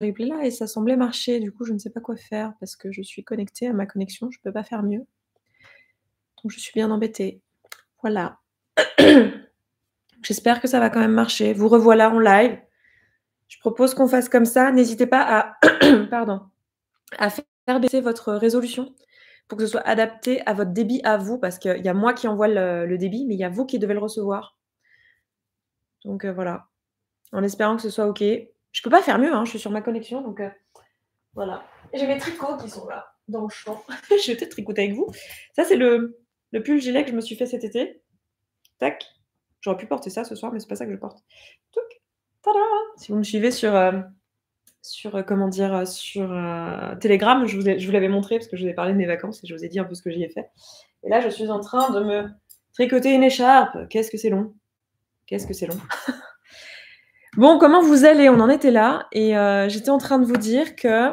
replay là et ça semblait marcher. Du coup, je ne sais pas quoi faire parce que je suis connectée à ma connexion, je peux pas faire mieux. Donc je suis bien embêtée. Voilà. J'espère que ça va quand même marcher. Vous revoilà en live. Je propose qu'on fasse comme ça. N'hésitez pas à pardon, à faire baisser votre résolution pour que ce soit adapté à votre débit à vous, parce qu'il y a moi qui envoie le débit, mais il y a vous qui devez le recevoir. Donc voilà, en espérant que ce soit OK. Je peux pas faire mieux, hein, je suis sur ma connexion, donc voilà. J'ai mes tricots qui sont là, dans le champ. Je vais peut-être tricoter avec vous. Ça, c'est le pull gilet que je me suis fait cet été. Tac. J'aurais pu porter ça ce soir, mais c'est pas ça que je porte. Touc. Tada. Si vous me suivez sur comment dire, sur Telegram, je vous l'avais montré parce que je vous ai parlé de mes vacances et je vous ai dit un peu ce que j'y ai fait. Et là, je suis en train de me tricoter une écharpe. Qu'est-ce que c'est long. Qu'est-ce que c'est long. Bon, comment vous allez? On en était là et j'étais en train de vous dire que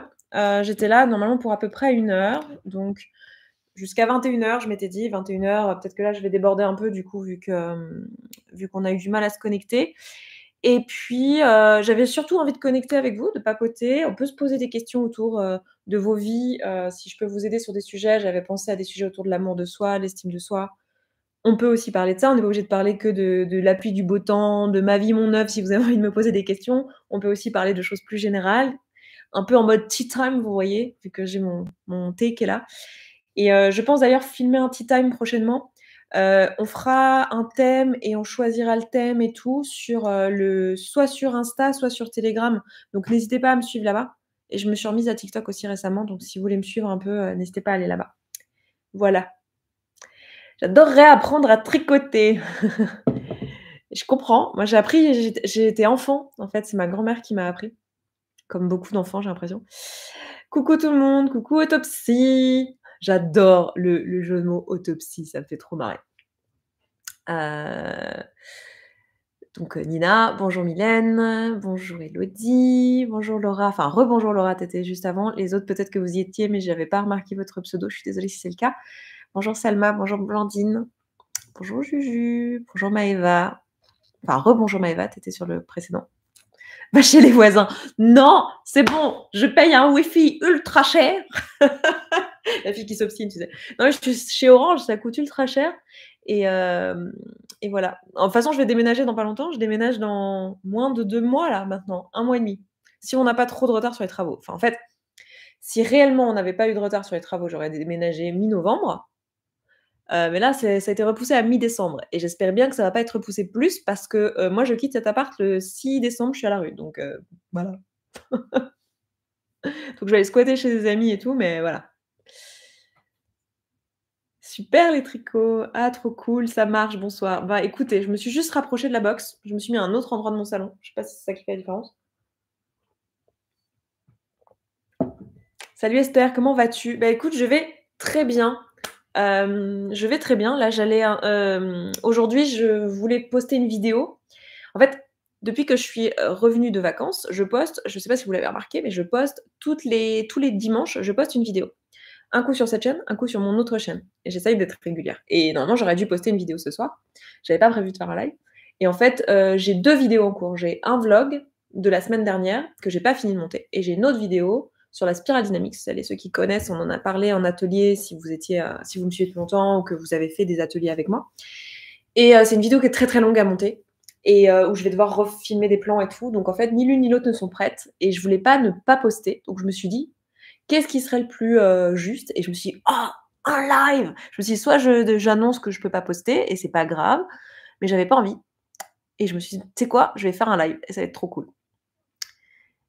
j'étais là normalement pour à peu près 1 heure. Donc jusqu'à 21h, je m'étais dit 21h, peut-être que là je vais déborder un peu du coup vu qu'on a eu du mal à se connecter. Et puis j'avais surtout envie de connecter avec vous, de papoter. On peut se poser des questions autour de vos vies. Si je peux vous aider sur des sujets, j'avais pensé à des sujets autour de l'amour de soi, l'estime de soi. On peut aussi parler de ça, on n'est pas obligé de parler que de la pluie, du beau temps, de ma vie, mon œuvre, si vous avez envie de me poser des questions. On peut aussi parler de choses plus générales, un peu en mode tea time, vous voyez, vu que j'ai mon thé qui est là. Et je pense d'ailleurs filmer un tea time prochainement. On fera un thème et on choisira le thème et tout sur soit sur Insta, soit sur Telegram. Donc n'hésitez pas à me suivre là-bas. Et je me suis remise à TikTok aussi récemment, donc si vous voulez me suivre un peu, n'hésitez pas à aller là-bas. Voilà. J'adorerais apprendre à tricoter. Je comprends. Moi, j'ai appris, j'ai été enfant. En fait, c'est ma grand-mère qui m'a appris. Comme beaucoup d'enfants, j'ai l'impression. Coucou tout le monde, coucou Autopsie. J'adore le jeu de mots autopsie, ça me fait trop marrer. Donc Nina, bonjour Mylène, bonjour Elodie, bonjour Laura, enfin rebonjour Laura, t'étais juste avant. Les autres, peut-être que vous y étiez, mais j'avais pas remarqué votre pseudo, je suis désolée si c'est le cas. Bonjour Salma, bonjour Blandine, bonjour Juju, bonjour Maëva. Enfin, rebonjour Maëva, t'étais sur le précédent. Va chez les voisins. Non, c'est bon, je paye un Wi-Fi ultra cher. La fille qui s'obstine, tu sais. Non, je suis chez Orange, ça coûte ultra cher. Et voilà. De toute façon, je vais déménager dans pas longtemps. Je déménage dans moins de 2 mois, là, maintenant. 1 mois et demi. Si on n'a pas trop de retard sur les travaux. Enfin, en fait, si réellement on n'avait pas eu de retard sur les travaux, j'aurais déménagé mi-novembre. Mais là, ça a été repoussé à mi-décembre. Et j'espère bien que ça va pas être repoussé plus parce que moi, je quitte cet appart le 6 décembre, je suis à la rue. Donc voilà. Donc je vais aller squatter chez des amis et tout, mais voilà. Super les tricots. Ah, trop cool, ça marche, bonsoir. Bah écoutez, je me suis juste rapprochée de la box. Je me suis mis à un autre endroit de mon salon. Je sais pas si c'est ça qui fait la différence. Salut Esther, comment vas-tu? Bah écoute, je vais très bien. Je vais très bien. Là, aujourd'hui, je voulais poster une vidéo. En fait, depuis que je suis revenue de vacances, je poste, je sais pas si vous l'avez remarqué, mais je poste tous les dimanches, je poste une vidéo. Un coup sur cette chaîne, un coup sur mon autre chaîne. Et j'essaye d'être régulière. Et normalement, j'aurais dû poster une vidéo ce soir. J'avais pas prévu de faire un live. Et en fait, j'ai 2 vidéos en cours. J'ai un vlog de la semaine dernière que j'ai pas fini de monter. Et j'ai une autre vidéo sur la Spiral Dynamics. Celles et ceux qui connaissent, on en a parlé en atelier si vous me suivez depuis longtemps ou que vous avez fait des ateliers avec moi. Et c'est une vidéo qui est très très longue à monter et où je vais devoir refilmer des plans et tout. Donc en fait, ni l'une ni l'autre ne sont prêtes et je voulais pas ne pas poster. Donc je me suis dit, qu'est-ce qui serait le plus juste? Et je me suis dit, oh, un live! Je me suis dit, soit j'annonce que je peux pas poster et c'est pas grave, mais j'avais pas envie. Et je me suis dit, tu sais quoi? Je vais faire un live et ça va être trop cool.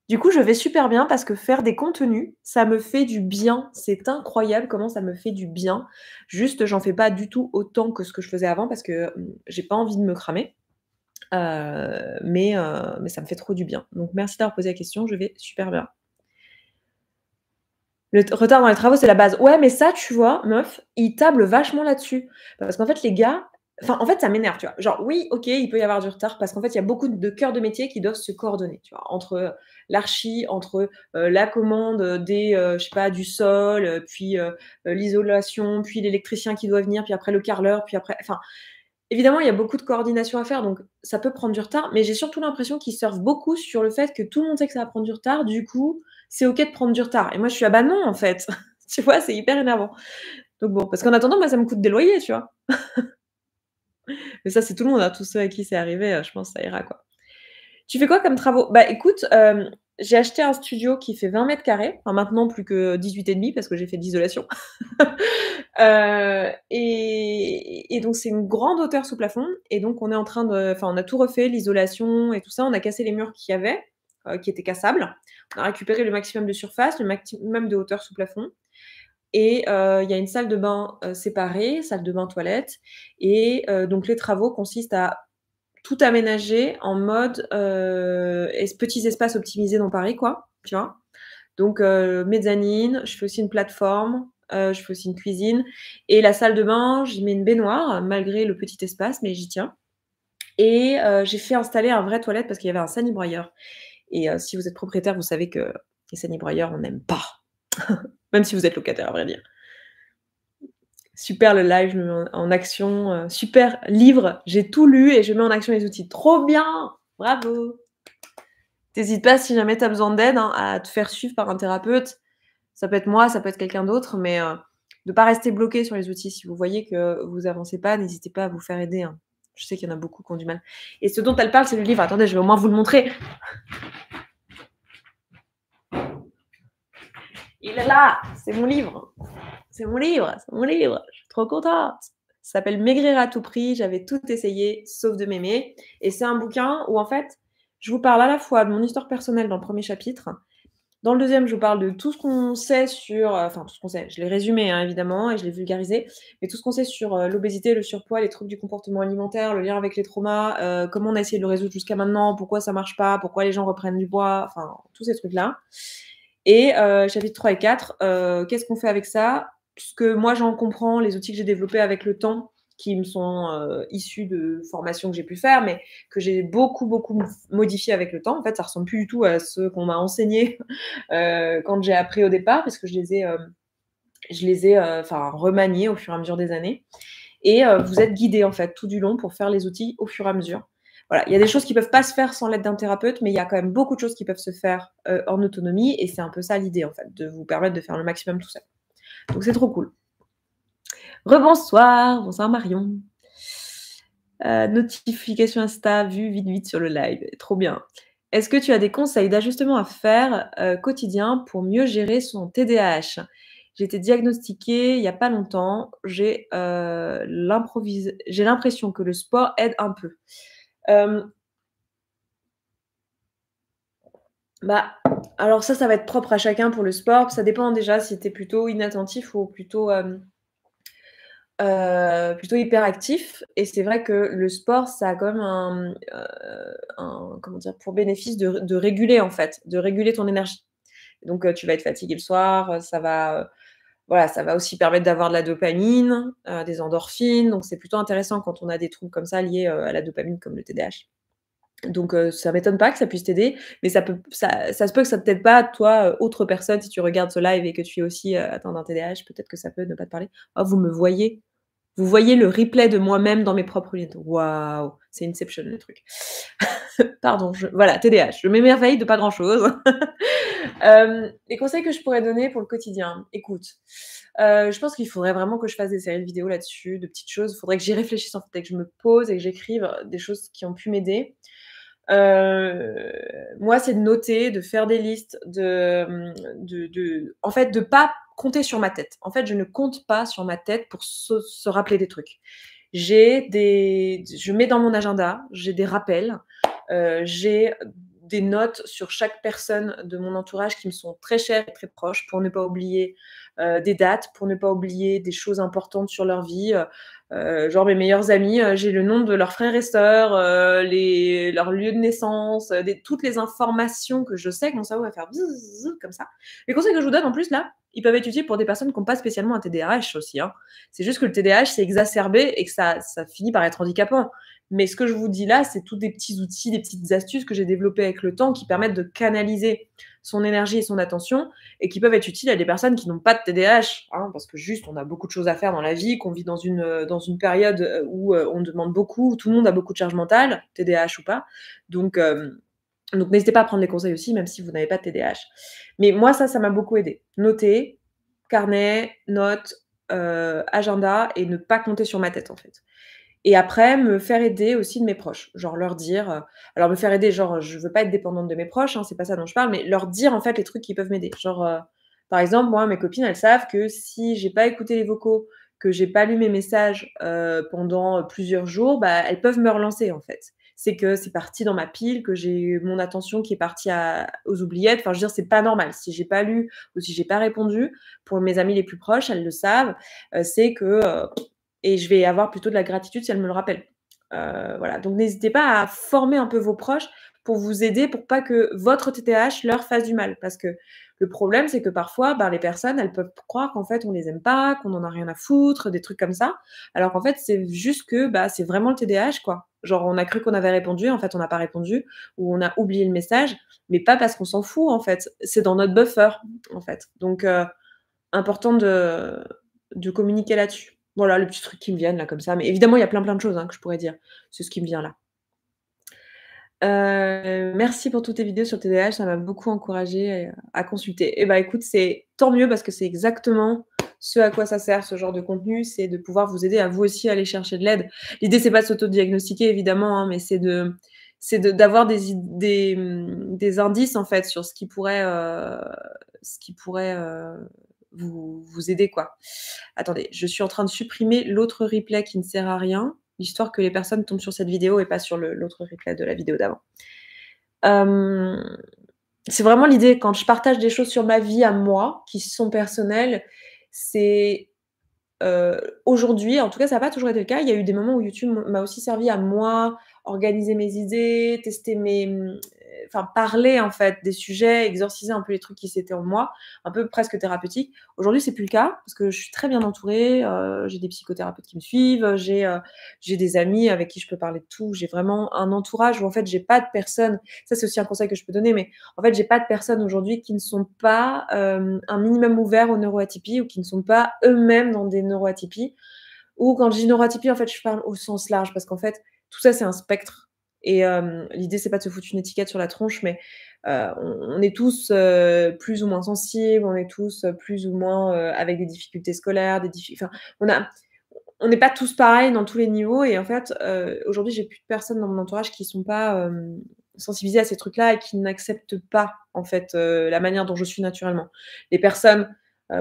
Du coup, je vais super bien parce que faire des contenus, ça me fait du bien. C'est incroyable comment ça me fait du bien. Juste, j'en fais pas du tout autant que ce que je faisais avant parce que j'ai pas envie de me cramer. Mais ça me fait trop du bien. Donc merci d'avoir posé la question, je vais super bien. Le retard dans les travaux, c'est la base. Ouais, mais ça, tu vois, meuf, ils tablent vachement là-dessus. Parce qu'en fait, les gars, enfin, en fait, ça m'énerve, tu vois. Genre, oui, ok, il peut y avoir du retard parce qu'en fait, il y a beaucoup de cœurs de métier qui doivent se coordonner, tu vois, entre l'archi, entre la commande je sais pas, du sol, puis l'isolation, puis l'électricien qui doit venir, puis après le carreleur, puis après, enfin, évidemment, il y a beaucoup de coordination à faire, donc ça peut prendre du retard, mais j'ai surtout l'impression qu'ils surfent beaucoup sur le fait que tout le monde sait que ça va prendre du retard, du coup, c'est OK de prendre du retard et moi je suis: «Ah bah non, en fait!» Tu vois? C'est hyper énervant. Donc bon, parce qu'en attendant, moi, ça me coûte des loyers, tu vois? Mais ça, c'est tout le monde, hein, tous ceux à qui c'est arrivé, je pense que ça ira, quoi. Tu fais quoi comme travaux? Bah, écoute, j'ai acheté un studio qui fait 20 m², enfin maintenant plus que 18,5 parce que j'ai fait de l'isolation. Et donc c'est une grande hauteur sous plafond et donc on est en train de enfin on a tout refait, l'isolation et tout ça. On a cassé les murs qu'il y avait, qui étaient cassables. On a récupéré le maximum de surface, le maximum de hauteur sous plafond et il y a une salle de bain, séparée, salle de bain toilette et donc les travaux consistent à tout aménager en mode, petits espaces optimisés dans Paris quoi, tu vois? Donc mezzanine, je fais aussi une plateforme, je fais aussi une cuisine et la salle de bain, j'y mets une baignoire malgré le petit espace, mais j'y tiens et j'ai fait installer un vrai toilette parce qu'il y avait un sani-broyeur et si vous êtes propriétaire, vous savez que les sani-broyeurs, on n'aime pas. Même si vous êtes locataire, à vrai dire. Super le live, je me mets en action, super livre, j'ai tout lu et je mets en action les outils. Trop bien! Bravo! Tu pas si jamais tu as besoin d'aide, hein, à te faire suivre par un thérapeute. Ça peut être moi, ça peut être quelqu'un d'autre, mais de pas rester bloqué sur les outils. Si vous voyez que vous avancez pas, n'hésitez pas à vous faire aider, hein. Je sais qu'il y en a beaucoup qui ont du mal. Et ce dont elle parle, c'est le livre. Attendez, je vais au moins vous le montrer. Il est là! C'est mon livre! C'est mon livre! C'est mon livre! Je suis trop contente! Ça s'appelle Maigrir à tout prix. J'avais tout essayé, sauf de m'aimer. Et c'est un bouquin où, en fait, je vous parle à la fois de mon histoire personnelle dans le premier chapitre. Dans le deuxième, je vous parle de tout ce qu'on sait sur, enfin tout ce qu'on sait, je l'ai résumé, hein, évidemment et je l'ai vulgarisé, mais tout ce qu'on sait sur, l'obésité, le surpoids, les troubles du comportement alimentaire, le lien avec les traumas, comment on a essayé de le résoudre jusqu'à maintenant, pourquoi ça marche pas, pourquoi les gens reprennent du poids, enfin tous ces trucs-là et chapitre 3 et 4, qu'est-ce qu'on fait avec ça? Ce que moi j'en comprends, les outils que j'ai développés avec le temps, qui me sont, issus de formations que j'ai pu faire, mais que j'ai beaucoup, beaucoup modifié avec le temps. En fait, ça ressemble plus du tout à ce qu'on m'a enseigné quand j'ai appris au départ, parce que je les ai enfin remaniés au fur et à mesure des années. Et vous êtes guidé en fait tout du long pour faire les outils au fur et à mesure. Voilà, il y a des choses qui peuvent pas se faire sans l'aide d'un thérapeute, mais il y a quand même beaucoup de choses qui peuvent se faire en autonomie, et c'est un peu ça l'idée en fait, de vous permettre de faire le maximum tout seul. Donc c'est trop cool. Rebonsoir, bonsoir Marion. Notification Insta, vue vite vite sur le live, trop bien. Est-ce que tu as des conseils d'ajustement à faire quotidien pour mieux gérer son TDAH? J'ai été diagnostiquée il y a pas longtemps. J'ai l'impression que le sport aide un peu. Bah, alors ça va être propre à chacun pour le sport. Ça dépend déjà si tu es plutôt inattentif ou plutôt hyperactif et c'est vrai que le sport, ça a quand même un comment dire? Pour bénéfice de réguler, en fait, de réguler ton énergie. Donc tu vas être fatigué le soir, ça va, voilà, ça va aussi permettre d'avoir de la dopamine, des endorphines, donc c'est plutôt intéressant quand on a des troubles comme ça liés, à la dopamine comme le TDAH. Donc ça m'étonne pas que ça puisse t'aider, mais ça se peut que ça ne t'aide pas toi, autre personne, si tu regardes ce live et que tu es aussi, atteint d'un TDAH, peut-être que ça peut ne pas te parler. Oh, vous me voyez? Vous voyez le replay de moi-même dans mes propres lunettes. Waouh! C'est Inception le truc. Pardon, voilà, TDAH. Je m'émerveille de pas grand-chose. Les conseils que je pourrais donner pour le quotidien. Écoute, je pense qu'il faudrait vraiment que je fasse des séries de vidéos là-dessus, de petites choses. Il faudrait que j'y réfléchisse, en fait, et que je me pose et que j'écrive des choses qui ont pu m'aider. Moi, c'est de noter, de faire des listes, en fait, de pas compter sur ma tête. En fait, je ne compte pas sur ma tête pour se rappeler des trucs. Je mets dans mon agenda, j'ai des rappels, j'ai des notes sur chaque personne de mon entourage qui me sont très chères et très proches pour ne pas oublier des dates, pour ne pas oublier des choses importantes sur leur vie. Genre mes meilleurs amis, j'ai le nom de leurs frères et sœurs, leur lieu de naissance, toutes les informations que je sais que mon cerveau va faire bzzz comme ça. Les conseils que je vous donne en plus là, ils peuvent être utiles pour des personnes qui n'ont pas spécialement un TDAH aussi, hein. C'est juste que le TDAH c'est exacerbé et que ça finit par être handicapant. Mais ce que je vous dis là, c'est tous des petits outils, des petites astuces que j'ai développées avec le temps qui permettent de canaliser son énergie et son attention et qui peuvent être utiles à des personnes qui n'ont pas de TDAH, hein, parce que juste, on a beaucoup de choses à faire dans la vie, qu'on vit dans une période, où, on demande beaucoup, où tout le monde a beaucoup de charge mentale, TDAH ou pas. Donc donc n'hésitez pas à prendre les conseils aussi, même si vous n'avez pas de TDAH. Mais moi, ça m'a beaucoup aidé. Noter, carnet, notes, agenda et ne pas compter sur ma tête, en fait. Et après, me faire aider aussi de mes proches. Genre leur dire, alors me faire aider, genre, je veux pas être dépendante de mes proches, hein, c'est pas ça dont je parle, mais leur dire, en fait, les trucs qui peuvent m'aider. Genre, par exemple, moi, mes copines, elles savent que si j'ai pas écouté les vocaux, que j'ai pas lu mes messages, pendant, plusieurs jours, bah, elles peuvent me relancer, en fait. C'est que c'est parti dans ma pile, que j'ai mon attention qui est partie aux oubliettes. Enfin, je veux dire, c'est pas normal. Si j'ai pas lu ou si j'ai pas répondu, pour mes amies les plus proches, elles le savent, c'est que, et je vais avoir plutôt de la gratitude si elle me le rappelle. Voilà, donc n'hésitez pas à former un peu vos proches pour vous aider, pour pas que votre TDAH leur fasse du mal. Parce que le problème, c'est que parfois, ben, les personnes, elles peuvent croire qu'en fait, on les aime pas, qu'on en a rien à foutre, des trucs comme ça. Alors qu'en fait, c'est juste que, bah, c'est vraiment le TDAH, quoi. Genre, on a cru qu'on avait répondu, en fait, on n'a pas répondu, ou on a oublié le message, mais pas parce qu'on s'en fout, en fait. C'est dans notre buffer, en fait. Donc, important de communiquer là-dessus. Voilà, les petits trucs qui me viennent là comme ça, mais évidemment, il y a plein de choses, hein, que je pourrais dire. C'est ce qui me vient là. Merci pour toutes tes vidéos sur le TDAH, ça m'a beaucoup encouragée, à consulter. Et bah, écoute, c'est tant mieux parce que c'est exactement ce à quoi ça sert, ce genre de contenu, c'est de pouvoir vous aider à vous aussi aller chercher de l'aide. L'idée, c'est pas de s'auto-diagnostiquer évidemment, hein, mais c'est d'avoir des indices en fait sur ce qui pourrait, vous aider quoi. Attendez, je suis en train de supprimer l'autre replay qui ne sert à rien, histoire que les personnes tombent sur cette vidéo et pas sur l'autre replay de la vidéo d'avant. C'est vraiment l'idée quand je partage des choses sur ma vie à moi, qui sont personnelles, c'est aujourd'hui, en tout cas, ça n'a pas toujours été le cas. Il y a eu des moments où YouTube m'a aussi servi à moi organiser mes idées, tester enfin parler en fait des sujets, exorciser un peu les trucs qui s'étaient en moi, un peu presque thérapeutique. Aujourd'hui, c'est plus le cas parce que je suis très bien entourée, j'ai des psychothérapeutes qui me suivent, j'ai des amis avec qui je peux parler de tout. J'ai vraiment un entourage où en fait, j'ai pas de personnes, ça c'est aussi un conseil que je peux donner, mais en fait, j'ai pas de personnes aujourd'hui qui ne sont pas, un minimum ouverts aux neuroatypies ou qui ne sont pas eux-mêmes dans des neuroatypies. Ou quand je dis neuroatypie, en fait, je parle au sens large parce qu'en fait, tout ça, c'est un spectre et l'idée, c'est pas de se foutre une étiquette sur la tronche, mais on est tous, plus ou moins sensibles, on est tous, plus ou moins, avec des difficultés scolaires, enfin, on n'est pas tous pareils dans tous les niveaux et en fait, aujourd'hui, j'ai plus de personnes dans mon entourage qui sont pas, sensibilisées à ces trucs-là et qui n'acceptent pas, en fait, la manière dont je suis naturellement. Les personnes,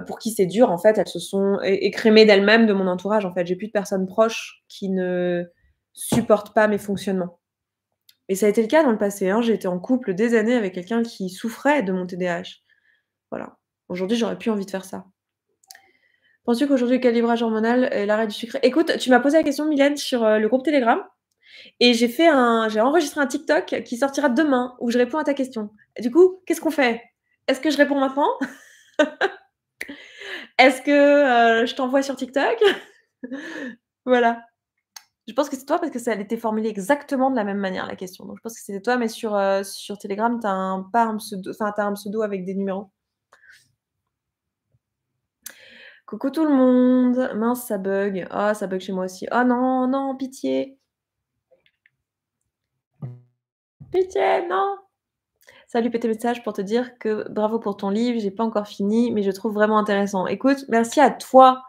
pour qui c'est dur, en fait, elles se sont écrémées d'elles-mêmes de mon entourage, en fait. J'ai plus de personnes proches qui ne supportent pas mes fonctionnements et ça a été le cas dans le passé, hein. J'ai été en couple des années avec quelqu'un qui souffrait de mon TDAH. Voilà. Aujourd'hui, j'aurais plus envie de faire ça. Penses-tu qu'aujourd'hui, le calibrage hormonal et l'arrêt du sucre. Écoute, tu m'as posé la question, Mylène, sur, le groupe Telegram et j'ai enregistré un TikTok qui sortira demain où je réponds à ta question. Du coup, qu'est-ce qu'on fait? Est-ce que je réponds maintenant? Est-ce que, je t'envoie sur TikTok? Voilà. Je pense que c'est toi parce que ça a été formulé exactement de la même manière, la question. Donc je pense que c'était toi, mais sur Telegram, tu as un pseudo, enfin, tu as un pseudo avec des numéros. Coucou tout le monde. Mince, ça bug. Oh, ça bug chez moi aussi. Oh non, non, pitié. Pitié, non. Salut, petit message pour te dire que bravo pour ton livre, j'ai pas encore fini, mais je trouve vraiment intéressant. Écoute, merci à toi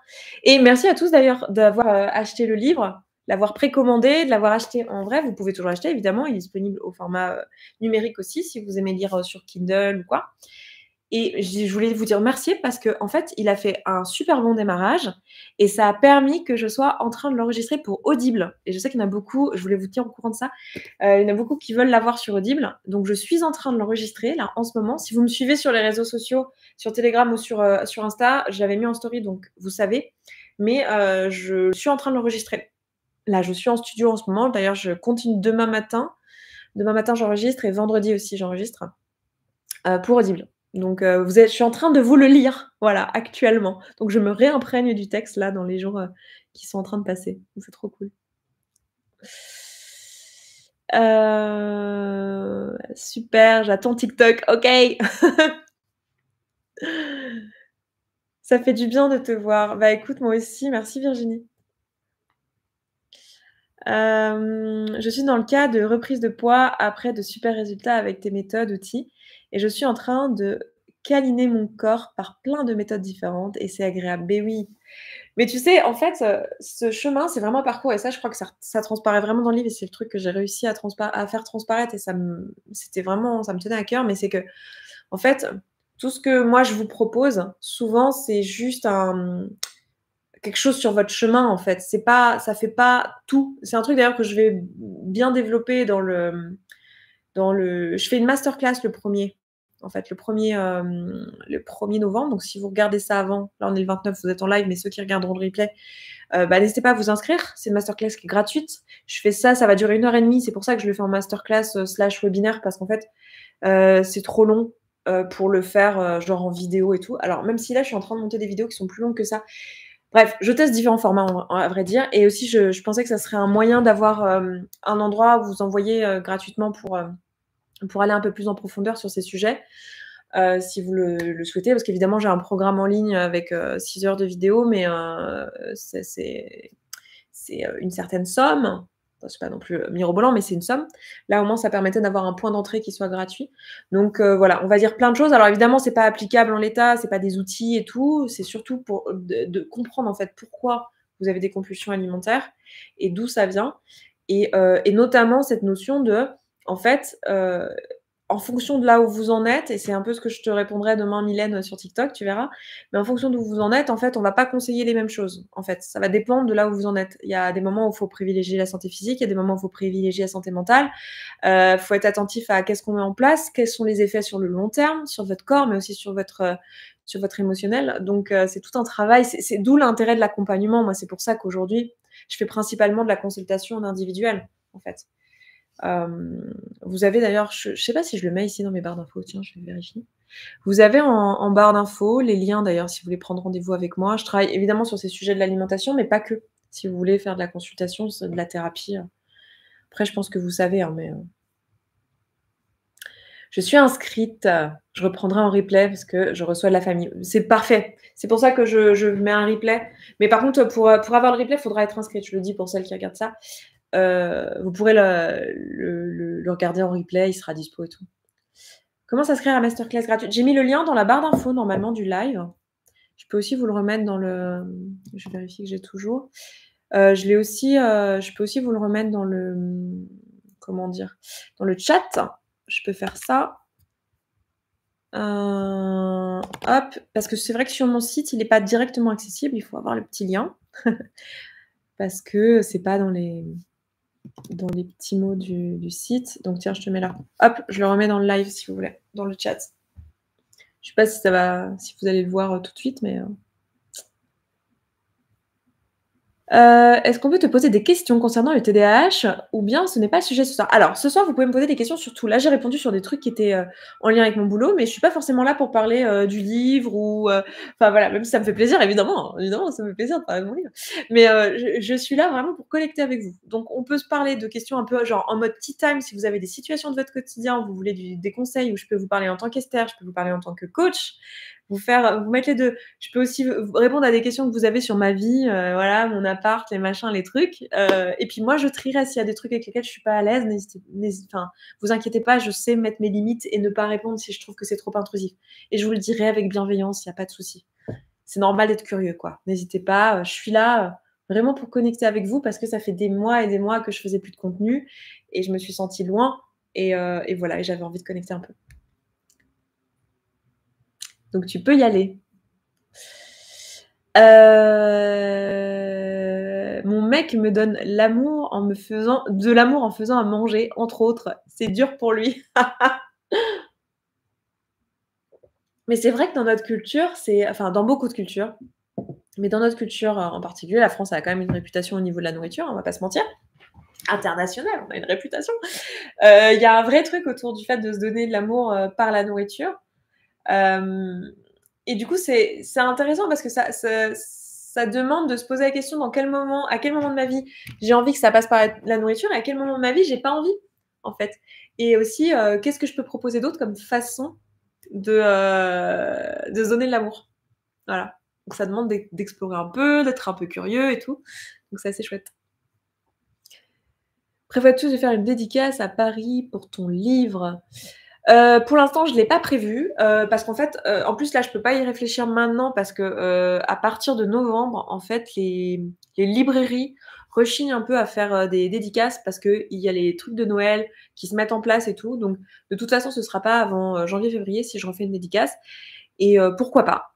et merci à tous d'ailleurs d'avoir, acheté le livre, l'avoir précommandé, de l'avoir acheté en vrai. Vous pouvez toujours l'acheter évidemment, il est disponible au format, numérique aussi si vous aimez lire, sur Kindle ou quoi. Et je voulais vous dire merci parce qu'en fait, il a fait un super bon démarrage et ça a permis que je sois en train de l'enregistrer pour Audible. Et je sais qu'il y en a beaucoup, je voulais vous tenir au courant de ça, il y en a beaucoup qui veulent l'avoir sur Audible. Donc je suis en train de l'enregistrer là en ce moment. Si vous me suivez sur les réseaux sociaux, sur Telegram ou sur Insta, j'avais mis en story donc vous savez. Mais je suis en train de l'enregistrer. Là, je suis en studio en ce moment. D'ailleurs, je continue demain matin. Demain matin, j'enregistre et vendredi aussi, j'enregistre pour Audible. Donc, je suis en train de vous le lire, voilà, actuellement. Donc, je me réimprègne du texte là dans les jours qui sont en train de passer. Donc, c'est trop cool. Super, j'attends TikTok, OK. Ça fait du bien de te voir. Bah, écoute, moi aussi, merci Virginie. Je suis dans le cas de reprise de poids après de super résultats avec tes méthodes, outils et je suis en train de câliner mon corps par plein de méthodes différentes et c'est agréable. Beh, oui. Mais tu sais, en fait, ce chemin, c'est vraiment un parcours et ça, je crois que ça transparaît vraiment dans le livre et c'est le truc que j'ai réussi à faire transparaître et c'était vraiment ça me tenait à cœur, mais c'est qu'en fait, tout ce que moi je vous propose, souvent, c'est juste quelque chose sur votre chemin, en fait. Ça fait pas tout. C'est un truc d'ailleurs que je vais bien développer je fais une masterclass le 1er, en fait, le 1er novembre. Donc si vous regardez ça avant, là on est le 29, vous êtes en live, mais ceux qui regarderont le replay, bah, n'hésitez pas à vous inscrire. C'est une masterclass qui est gratuite. Je fais ça, ça va durer 1 h 30. C'est pour ça que je le fais en masterclass / webinaire parce qu'en fait, c'est trop long pour le faire genre en vidéo et tout. Alors même si là, je suis en train de monter des vidéos qui sont plus longues que ça. Bref, je teste différents formats à vrai dire et aussi je pensais que ça serait un moyen d'avoir, un endroit où vous envoyer gratuitement pour aller un peu plus en profondeur sur ces sujets, si vous le souhaitez. Parce qu'évidemment, j'ai un programme en ligne avec 6 heures de vidéo, mais c'est une certaine somme. Enfin, c'est pas non plus mirobolant, mais c'est une somme. Là, au moins, ça permettait d'avoir un point d'entrée qui soit gratuit. Donc voilà, on va dire plein de choses. Alors évidemment, c'est pas applicable en l'état, c'est pas des outils et tout. C'est surtout pour de comprendre en fait pourquoi vous avez des compulsions alimentaires et d'où ça vient. Et notamment cette notion de, en fait, en fonction de là où vous en êtes, et c'est un peu ce que je te répondrai demain, Mylène, sur TikTok, tu verras. Mais en fonction d'où vous en êtes, en fait, on va pas conseiller les mêmes choses. En fait, ça va dépendre de là où vous en êtes. Il y a des moments où il faut privilégier la santé physique, il y a des moments où il faut privilégier la santé mentale. Faut être attentif à qu'est-ce qu'on met en place, quels sont les effets sur le long terme, sur votre corps, mais aussi sur votre émotionnel. Donc, c'est tout un travail. C'est d'où l'intérêt de l'accompagnement. Moi, c'est pour ça qu'aujourd'hui, je fais principalement de la consultation en individuel, en fait. Vous avez d'ailleurs, je sais pas si je le mets ici dans mes barres d'infos, tiens, je vais vérifier. Vous avez en barre d'infos les liens d'ailleurs si vous voulez prendre rendez-vous avec moi. Je travaille évidemment sur ces sujets de l'alimentation, mais pas que. Si vous voulez faire de la consultation, de la thérapie. Après, je pense que vous savez, hein, mais je suis inscrite. Je reprendrai en replay parce que je reçois de la famille. C'est parfait. C'est pour ça que je mets un replay. Mais par contre, pour avoir le replay, il faudra être inscrite. Je le dis pour celles qui regardent ça. Vous pourrez le regarder en replay, il sera dispo et tout. Comment s'inscrire à la masterclass gratuite? J'ai mis le lien dans la barre d'infos normalement du live. Je peux aussi vous le remettre dans le. Je vérifie que j'ai toujours. Je l'ai aussi. Je peux aussi vous le remettre dans le. Comment dire? Dans le chat. Je peux faire ça. Hop, parce que c'est vrai que sur mon site, il n'est pas directement accessible. Il faut avoir le petit lien parce que c'est pas dans les petits mots du site. Donc tiens, je te mets là. Hop, je le remets dans le live si vous voulez, dans le chat. Je sais pas si vous allez le voir tout de suite, mais est-ce qu'on peut te poser des questions concernant le TDAH ou bien ce n'est pas le sujet ce soir? Alors, ce soir, vous pouvez me poser des questions sur tout. Là, j'ai répondu sur des trucs qui étaient en lien avec mon boulot, mais je suis pas forcément là pour parler du livre ou. Enfin voilà, même si ça me fait plaisir, évidemment. Évidemment, ça me fait plaisir de parler de mon livre. Mais je suis là vraiment pour connecter avec vous. Donc, on peut se parler de questions un peu genre en mode tea time si vous avez des situations de votre quotidien, vous voulez des conseils, ou je peux vous parler en tant qu'Esther, je peux vous parler en tant que coach, vous mettre les deux. Je peux aussi répondre à des questions que vous avez sur ma vie, voilà, mon appart, les machins, les trucs. Et puis moi, je trierai s'il y a des trucs avec lesquels je suis pas à l'aise. Enfin, vous inquiétez pas, je sais mettre mes limites et ne pas répondre si je trouve que c'est trop intrusif. Et je vous le dirai avec bienveillance, il n'y a pas de souci. C'est normal d'être curieux, quoi. N'hésitez pas, je suis là vraiment pour connecter avec vous parce que ça fait des mois et des mois que je faisais plus de contenu et je me suis sentie loin et voilà, et j'avais envie de connecter un peu. Donc tu peux y aller. Mon mec me donne de l'amour en faisant à manger, entre autres. C'est dur pour lui. Mais c'est vrai que dans notre culture, enfin dans beaucoup de cultures, mais dans notre culture en particulier, la France a quand même une réputation au niveau de la nourriture, on va pas se mentir. Internationale, on a une réputation. Il y a un vrai truc autour du fait de se donner de l'amour par la nourriture. Et du coup, c'est intéressant parce que ça demande de se poser la question à quel moment de ma vie j'ai envie que ça passe par la nourriture et à quel moment de ma vie j'ai pas envie. en fait? Et aussi, qu'est-ce que je peux proposer d'autre comme façon de se donner de l'amour? Voilà. Donc ça demande d'explorer un peu, d'être un peu curieux et tout. Donc c'est assez chouette. Prévois-tu de faire une dédicace à Paris pour ton livre? Pour l'instant, je l'ai pas prévu, parce qu'en fait, en plus là, je peux pas y réfléchir maintenant parce que, à partir de novembre, en fait, les librairies rechignent un peu à faire, des dédicaces parce qu'il y a les trucs de Noël qui se mettent en place et tout. Donc de toute façon, ce sera pas avant, janvier-février si je refais une dédicace et pourquoi pas?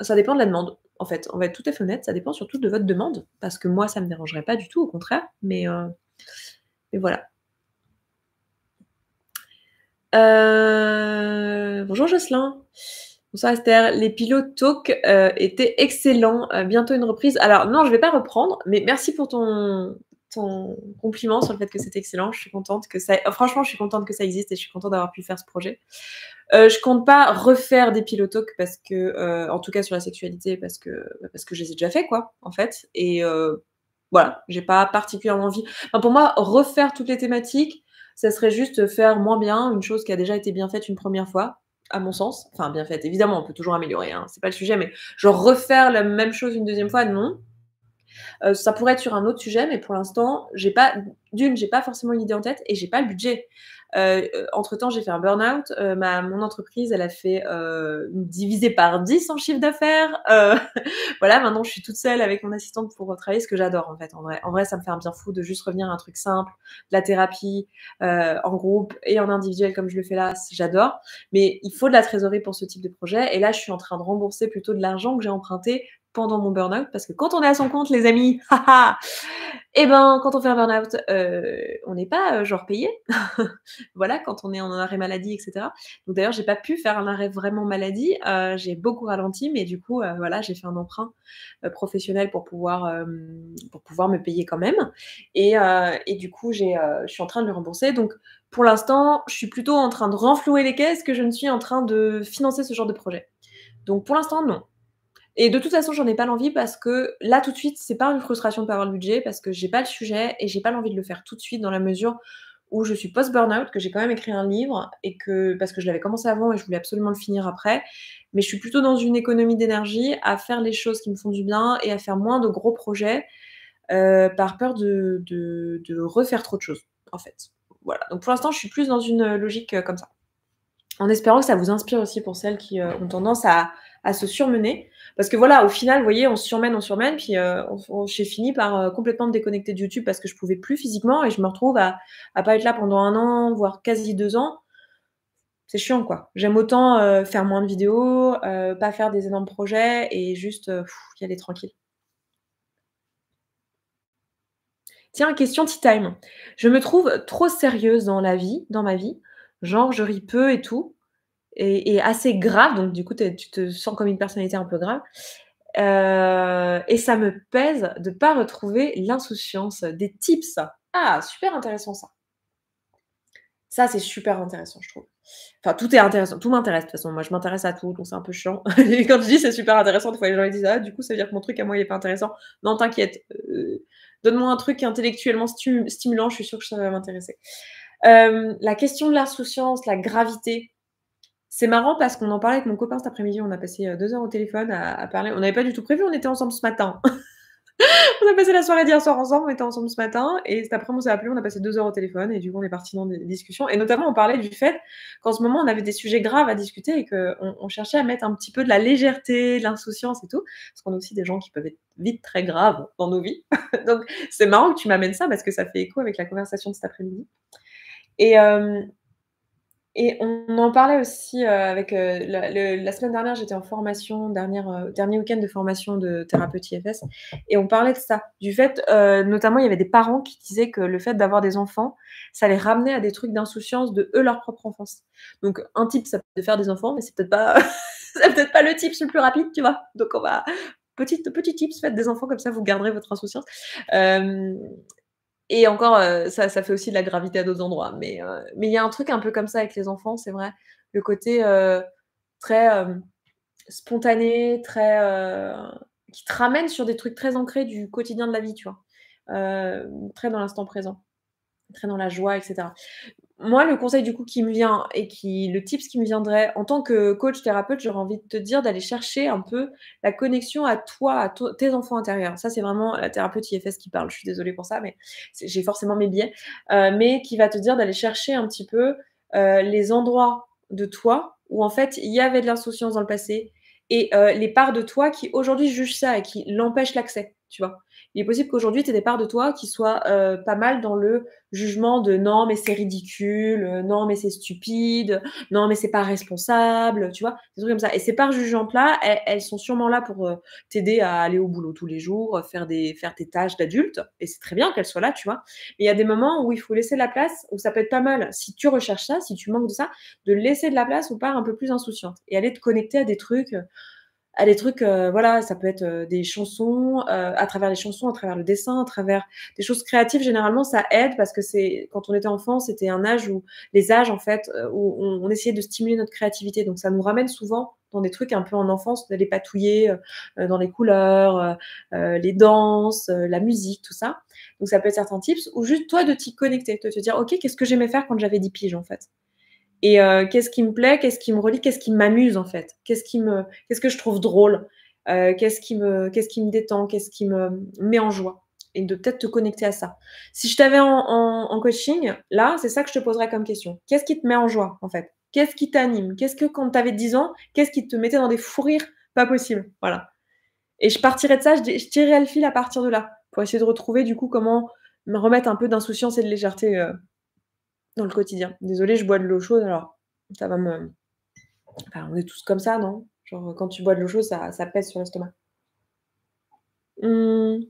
Ça dépend de la demande, en fait. On va être tout à fait honnête, ça dépend surtout de votre demande parce que moi, ça me dérangerait pas du tout, au contraire, mais voilà. Bonjour Jocelyn. Bonsoir Esther. Les pilotes talk étaient excellents. Bientôt une reprise. Alors non, je vais pas reprendre, mais merci pour ton compliment sur le fait que c'était excellent. Je suis contente que ça. Franchement, je suis contente que ça existe et je suis contente d'avoir pu faire ce projet. Je compte pas refaire des pilotes talk parce que, en tout cas sur la sexualité, parce que je les ai déjà fait quoi, en fait. Et voilà, j'ai pas particulièrement envie. Enfin, pour moi, refaire toutes les thématiques, ça serait juste faire moins bien une chose qui a déjà été bien faite une première fois, à mon sens. Enfin, bien faite, évidemment, on peut toujours améliorer, hein, c'est pas le sujet, mais genre refaire la même chose une deuxième fois, non. Ça pourrait être sur un autre sujet, mais pour l'instant, j'ai pas forcément une idée en tête et j'ai pas le budget. Entre-temps, j'ai fait un burn-out. Mon entreprise, elle a fait divisé par 10 en chiffre d'affaires. Voilà, maintenant, je suis toute seule avec mon assistante pour travailler, ce que j'adore en fait. En vrai, ça me fait un bien fou de juste revenir à un truc simple, de la thérapie en groupe et en individuel comme je le fais là, j'adore. Mais il faut de la trésorerie pour ce type de projet. Et là, je suis en train de rembourser plutôt de l'argent que j'ai emprunté pendant mon burn-out parce que quand on est à son compte, les amis, et ben quand on fait un burn-out, on n'est pas genre payé. Voilà, quand on est en arrêt maladie, etc. Donc d'ailleurs, j'ai pas pu faire un arrêt vraiment maladie. J'ai beaucoup ralenti, mais du coup, voilà, j'ai fait un emprunt professionnel pour pouvoir me payer quand même. Et du coup, je suis en train de le rembourser. Donc pour l'instant, je suis plutôt en train de renflouer les caisses que je ne suis en train de financer ce genre de projet. Donc pour l'instant, non. Et de toute façon, j'en ai pas l'envie parce que là, tout de suite, c'est pas une frustration de pas avoir le budget parce que j'ai pas le sujet et j'ai pas l'envie de le faire tout de suite dans la mesure où je suis post-burnout, que j'ai quand même écrit un livre et que parce que je l'avais commencé avant et je voulais absolument le finir après. Mais je suis plutôt dans une économie d'énergie à faire les choses qui me font du bien et à faire moins de gros projets par peur de refaire trop de choses, en fait. Voilà. Donc pour l'instant, je suis plus dans une logique comme ça. En espérant que ça vous inspire aussi pour celles qui ont tendance à se surmener. Parce que voilà, au final, vous voyez, on se surmène, puis j'ai fini par complètement me déconnecter de YouTube parce que je pouvais plus physiquement et je me retrouve à pas être là pendant 1 an, voire quasi 2 ans. C'est chiant, quoi. J'aime autant faire moins de vidéos, pas faire des énormes projets et juste y aller tranquille. Tiens, question tea time. Je me trouve trop sérieuse dans ma vie, genre je ris peu et tout, et assez grave, donc du coup tu te sens comme une personnalité un peu grave. Et ça me pèse de pas retrouver l'insouciance. Des tips. Ah, super intéressant ça. Ça, c'est super intéressant, je trouve. Enfin, tout est intéressant, tout m'intéresse de toute façon. Moi, je m'intéresse à tout, donc c'est un peu chiant. Et quand je dis c'est super intéressant, des fois les gens ils disent ah du coup ça veut dire que mon truc à moi il est pas intéressant. Non, t'inquiète. Donne-moi un truc intellectuellement stimulant, je suis sûre que ça va m'intéresser. La question de l'insouciance, la gravité. C'est marrant parce qu'on en parlait avec mon copain cet après-midi, on a passé 2 heures au téléphone à parler. On n'avait pas du tout prévu, on était ensemble ce matin. On a passé la soirée d'hier soir ensemble, on était ensemble ce matin et cet après-midi on s'est appelé, on a passé 2 heures au téléphone et du coup on est parti dans des discussions et notamment on parlait du fait qu'en ce moment on avait des sujets graves à discuter et qu'on cherchait à mettre un petit peu de la légèreté, de l'insouciance et tout, parce qu'on a aussi des gens qui peuvent être vite très graves dans nos vies. Donc c'est marrant que tu m'amènes ça parce que ça fait écho avec la conversation de cet après-midi. Et hem Et on en parlait aussi, avec, la semaine dernière, j'étais en formation, dernier week-end de formation de thérapeute IFS et on parlait de ça, du fait, notamment, il y avait des parents qui disaient que le fait d'avoir des enfants, ça les ramenait à des trucs d'insouciance de eux, leur propre enfance. Donc un type, ça peut être de faire des enfants, mais c'est peut-être pas c'est peut-être pas le tips le plus rapide, tu vois? Donc on va petit tips, faites des enfants comme ça vous garderez votre insouciance. Hem Et encore, ça fait aussi de la gravité à d'autres endroits. Mais il y a un truc un peu comme ça avec les enfants, c'est vrai. Le côté, très, spontané, très, qui te ramène sur des trucs très ancrés du quotidien de la vie, tu vois? Très dans l'instant présent, très dans la joie et cetera. moi, le conseil du coup qui me vient et le tips qui me viendrait en tant que coach thérapeute, j'aurais envie de te dire d'aller chercher un peu la connexion à toi, à tes enfants intérieurs. Ça, c'est vraiment la thérapeute IFS qui parle. Je suis désolée pour ça, mais j'ai forcément mes biais. Mais qui va te dire d'aller chercher un petit peu les endroits de toi où en fait il y avait de l'insouciance dans le passé et les parts de toi qui aujourd'hui jugent ça et qui l'empêchent l'accès, tu vois. Il est possible qu'aujourd'hui, tu aies des parts de toi qui soient pas mal dans le jugement de non, mais c'est ridicule, non, mais c'est stupide, non, mais c'est pas responsable, tu vois, des trucs comme ça. Et ces parts jugeantes-là, elles sont sûrement là pour t'aider à aller au boulot tous les jours, faire tes tâches d'adulte. Et c'est très bien qu'elles soient là, tu vois. Mais il y a des moments où il faut laisser la place, où ça peut être pas mal, si tu recherches ça, si tu manques de ça, de laisser de la place aux parts un peu plus insouciantes et aller te connecter à des trucs, voilà, ça peut être des chansons, à travers les chansons, à travers le dessin, à travers des choses créatives. Généralement, ça aide parce que c'est quand on était enfant, c'était un âge où les âges en fait, où on essayait de stimuler notre créativité. Donc ça nous ramène souvent dans des trucs un peu en enfance, d'aller patouiller dans les couleurs, les danses, la musique, tout ça. Donc ça peut être certains tips ou juste toi de t'y connecter, de te dire ok, qu'est-ce que j'aimais faire quand j'avais 10 piges en fait. Et qu'est-ce qui me plaît, qu'est-ce qui me relie, qu'est-ce qui m'amuse en fait, qu'est-ce que je trouve drôle, qu'est-ce qui me détend, qu'est-ce qui me met en joie et de peut-être te connecter à ça. Si je t'avais en coaching, là, c'est ça que je te poserais comme question. Qu'est-ce qui te met en joie en fait? Qu'est-ce qui t'anime? Qu'est-ce que quand tu avais 10 ans, qu'est-ce qui te mettait dans des fous rires pas possibles? Voilà. Et je partirais de ça, je tirerais le fil à partir de là pour essayer de retrouver du coup comment me remettre un peu d'insouciance et de légèreté dans le quotidien. Désolée, je bois de l'eau chaude, alors ça va me enfin, on est tous comme ça, non? Genre, quand tu bois de l'eau chaude, ça pèse sur l'estomac. Mmh,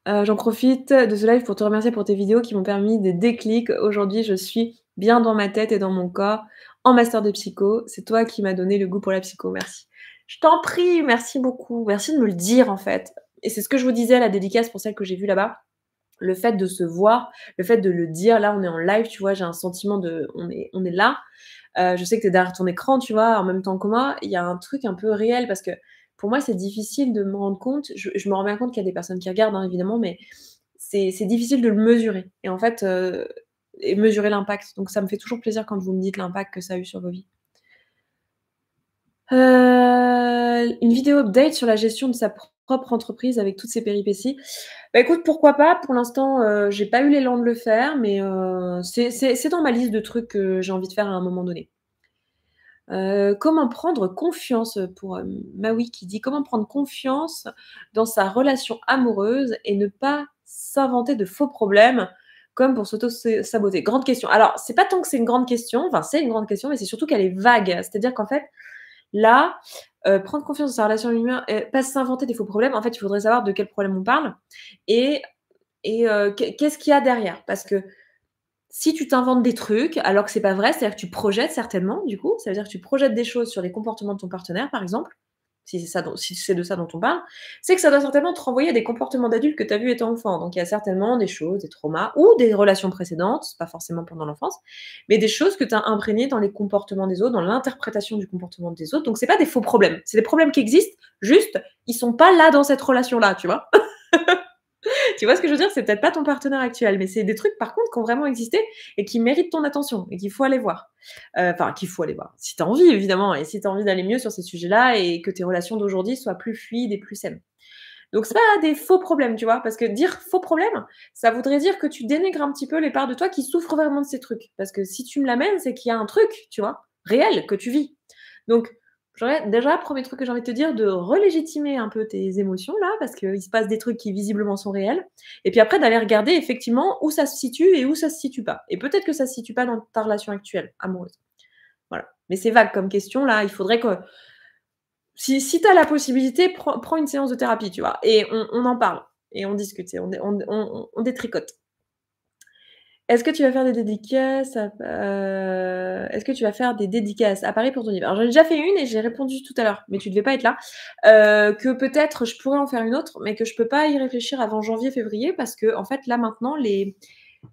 j'en profite de ce live pour te remercier pour tes vidéos qui m'ont permis des déclics. Aujourd'hui, je suis bien dans ma tête et dans mon corps, en master de psycho. C'est toi qui m'as donné le goût pour la psycho, merci. Je t'en prie, merci beaucoup. Merci de me le dire, en fait. Et c'est ce que je vous disais à la dédicace pour celle que j'ai vue là-bas. Le fait de se voir, le fait de le dire, là, on est en live, tu vois, j'ai un sentiment de on est là. Je sais que tu es derrière ton écran, tu vois, en même temps que moi. Il y a un truc un peu réel parce que pour moi, c'est difficile de me rendre compte. Je me rends bien compte qu'il y a des personnes qui regardent, hein, évidemment, mais c'est difficile de le mesurer et en fait, et mesurer l'impact. Donc ça me fait toujours plaisir quand vous me dites l'impact que ça a eu sur vos vies. Une vidéo update sur la gestion de sa propre entreprise avec toutes ses péripéties. Bah, écoute, pourquoi pas? Pour l'instant, j'ai pas eu l'élan de le faire, mais c'est dans ma liste de trucs que j'ai envie de faire à un moment donné. Comment prendre confiance, pour, Maui qui dit: «Comment prendre confiance dans sa relation amoureuse et ne pas s'inventer de faux problèmes comme pour saboter?» Grande question. Alors, c'est pas tant que c'est une grande question, enfin, c'est une grande question, mais c'est surtout qu'elle est vague. C'est-à-dire qu'en fait, là, prendre confiance dans sa relation humaine et pas s'inventer des faux problèmes, en fait, il faudrait savoir de quel problème on parle et qu'est-ce qu'il y a derrière? Parce que si tu t'inventes des trucs alors que c'est pas vrai, c'est-à-dire que tu projettes certainement, du coup, ça veut dire que tu projettes des choses sur les comportements de ton partenaire, par exemple, si c'est de ça dont on parle, c'est que ça doit certainement te renvoyer à des comportements d'adultes que tu as vus étant enfant. Donc il y a certainement des choses, des traumas ou des relations précédentes, pas forcément pendant l'enfance, mais des choses que tu as imprégnées dans les comportements des autres, dans l'interprétation du comportement des autres. Donc c'est pas des faux problèmes, c'est des problèmes qui existent, juste ils sont pas là dans cette relation-là, tu vois? Tu vois ce que je veux dire? C'est peut-être pas ton partenaire actuel, mais c'est des trucs par contre qui ont vraiment existé et qui méritent ton attention et qu'il faut aller voir. Enfin, qu'il faut aller voir. Si tu as envie évidemment et si tu as envie d'aller mieux sur ces sujets-là et que tes relations d'aujourd'hui soient plus fluides et plus saines. Donc c'est pas des faux problèmes, tu vois? Parce que dire faux problème, ça voudrait dire que tu dénigres un petit peu les parts de toi qui souffrent vraiment de ces trucs. Parce que si tu me l'amènes, c'est qu'il y a un truc, tu vois? Réel que tu vis. Donc j'aurais déjà, premier truc que j'ai envie de te dire, de relégitimer un peu tes émotions là, parce qu'il se passe des trucs qui visiblement sont réels. Et puis après, d'aller regarder effectivement où ça se situe et où ça se situe pas. Et peut-être que ça se situe pas dans ta relation actuelle, amoureuse. Voilà. Mais c'est vague comme question là. Il faudrait que, si tu as la possibilité, prends une séance de thérapie, tu vois. Et on en parle. Et on discute. Et on détricote. Est-ce que tu vas faire des dédicaces est-ce que tu vas faire des dédicaces à Paris pour ton livre? Alors j'en ai déjà fait une et j'ai répondu tout à l'heure, mais tu devais pas être là. Que peut-être je pourrais en faire une autre, mais que je peux pas y réfléchir avant janvier-février parce que en fait là maintenant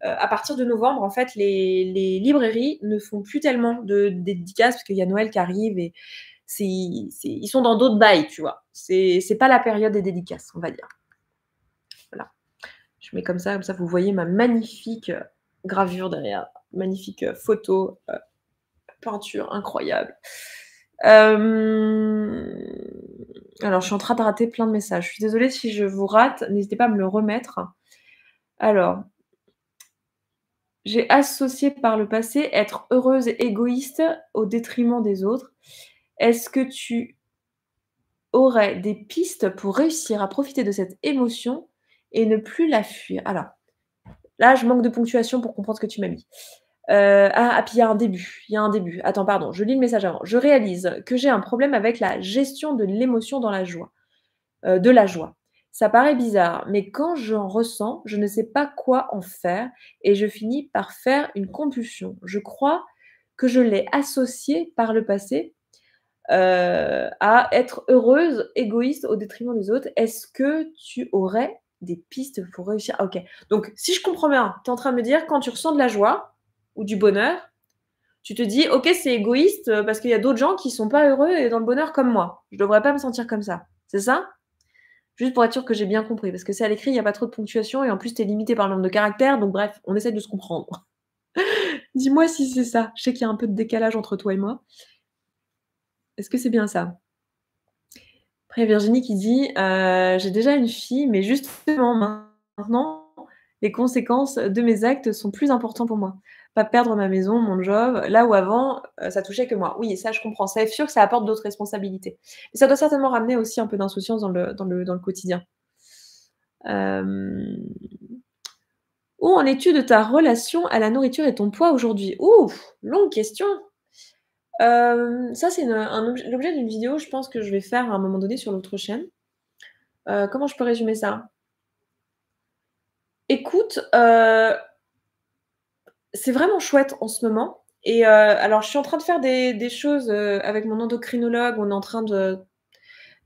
à partir de novembre, en fait, les librairies ne font plus tellement de dédicaces parce qu'il y a Noël qui arrive et ils sont dans d'autres bails, tu vois. C'est pas la période des dédicaces, on va dire. Voilà. Je mets comme ça vous voyez ma magnifique, gravure derrière, magnifique, photo, peinture incroyable. Alors je suis en train de rater plein de messages. Je suis désolée si je vous rate, n'hésitez pas à me le remettre. Alors, j'ai associé par le passé être heureuse et égoïste au détriment des autres. Est-ce que tu aurais des pistes pour réussir à profiter de cette émotion et ne plus la fuir? Alors, là, je manque de ponctuation pour comprendre ce que tu m'as mis. Puis il y a un début. Attends, pardon, je lis le message avant. Je réalise que j'ai un problème avec la gestion de l'émotion dans la joie, de la joie. Ça paraît bizarre, mais quand j'en ressens, je ne sais pas quoi en faire et je finis par faire une compulsion. Je crois que je l'ai associé par le passé, à être heureuse, égoïste au détriment des autres. Est-ce que tu aurais des pistes pour réussir? OK. Donc si je comprends bien, tu es en train de me dire quand tu ressens de la joie ou du bonheur, tu te dis: «OK, c'est égoïste, parce qu'il y a d'autres gens qui sont pas heureux et dans le bonheur comme moi. Je devrais pas me sentir comme ça». C'est ça? Juste pour être sûre que j'ai bien compris, parce que c'est à l'écrit, il y a pas trop de ponctuation et en plus tu es limitée par le nombre de caractères, donc bref, on essaie de se comprendre. Dis-moi si c'est ça. Je sais qu'il y a un peu de décalage entre toi et moi. Est-ce que c'est bien ça? Après, il y a Virginie qui dit, «J'ai déjà une fille, mais justement maintenant, les conséquences de mes actes sont plus importants pour moi. Pas perdre ma maison, mon job, là où avant, ça touchait que moi». Oui et ça je comprends. C'est sûr que ça apporte d'autres responsabilités. Mais ça doit certainement ramener aussi un peu d'insouciance dans le quotidien. Hem, Où en es-tu de ta relation à la nourriture et ton poids aujourd'hui? Ouh! Longue question! Ça c'est l'objet d'une vidéo, je pense que je vais faire à un moment donné sur l'autre chaîne. Comment je peux résumer ça? Écoute, c'est vraiment chouette en ce moment et alors je suis en train de faire des choses, avec mon endocrinologue. On est en train de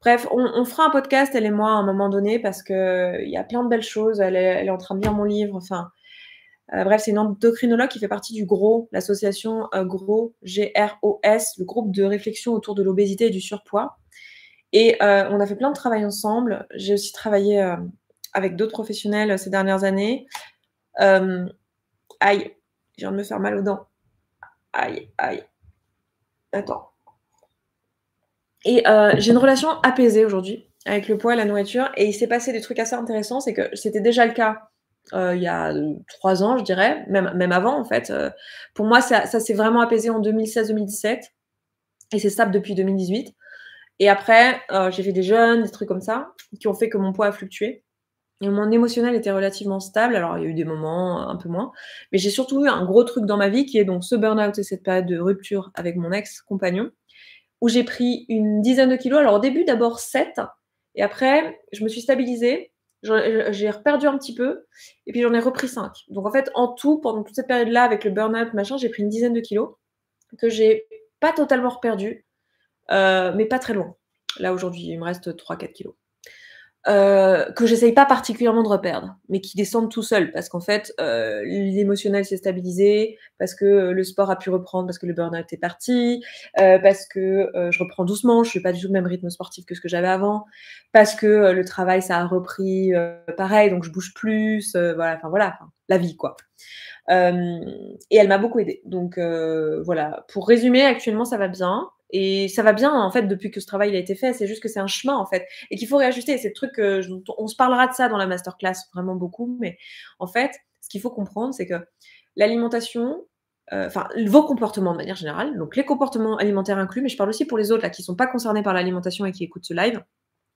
bref, on fera un podcast, elle et moi, à un moment donné parce qu'il y a plein de belles choses. Elle est en train de lire mon livre, enfin, bref, c'est une endocrinologue qui fait partie du GROS, l'association, GROS, G-R-O-S, le groupe de réflexion autour de l'obésité et du surpoids et on a fait plein de travail ensemble. J'ai aussi travaillé, avec d'autres professionnels, ces dernières années. Hem, Aïe, je viens de me faire mal aux dents. Aïe, aïe. Attends. Et j'ai une relation apaisée aujourd'hui avec le poids et la nourriture et il s'est passé des trucs assez intéressants. C'est que c'était déjà le cas, il y a, 3 ans, je dirais, même avant en fait, pour moi ça s'est vraiment apaisé en 2016-2017 et c'est stable depuis 2018 et après, j'ai fait des jeûnes, des trucs comme ça, qui ont fait que mon poids a fluctué et mon émotionnel était relativement stable. Alors il y a eu des moments, un peu moins, mais j'ai surtout eu un gros truc dans ma vie qui est donc ce burn-out et cette période de rupture avec mon ex-compagnon où j'ai pris une dizaine de kilos. Alors au début, d'abord 7 et après je me suis stabilisée, j'ai reperdu un petit peu et puis j'en ai repris 5. Donc en fait, en tout, pendant toute cette période-là, avec le burn-out, machin, j'ai pris une dizaine de kilos que j'ai pas totalement reperdu, mais pas très loin. Là, aujourd'hui, il me reste 3-4 kilos. Que j'essaye pas particulièrement de reperdre, mais qui descendent tout seuls parce qu'en fait, l'émotionnel s'est stabilisé, parce que, le sport a pu reprendre, parce que le burn-out est parti, parce que, je reprends doucement, je fais pas du tout le même rythme sportif que ce que j'avais avant, parce que, le travail ça a repris, pareil donc je bouge plus, voilà, enfin la vie quoi. Hem Et elle m'a beaucoup aidée. Donc voilà, pour résumer, actuellement, ça va bien et ça va bien, en fait, depuis que ce travail il a été fait. C'est juste que c'est un chemin, en fait et qu'il faut réajuster. C'est le truc, dont on se parlera de ça dans la masterclass vraiment beaucoup, mais en fait, ce qu'il faut comprendre, c'est que l'alimentation, enfin, vos comportements de manière générale, donc les comportements alimentaires inclus, mais je parle aussi pour les autres là qui sont pas concernés par l'alimentation et qui écoutent ce live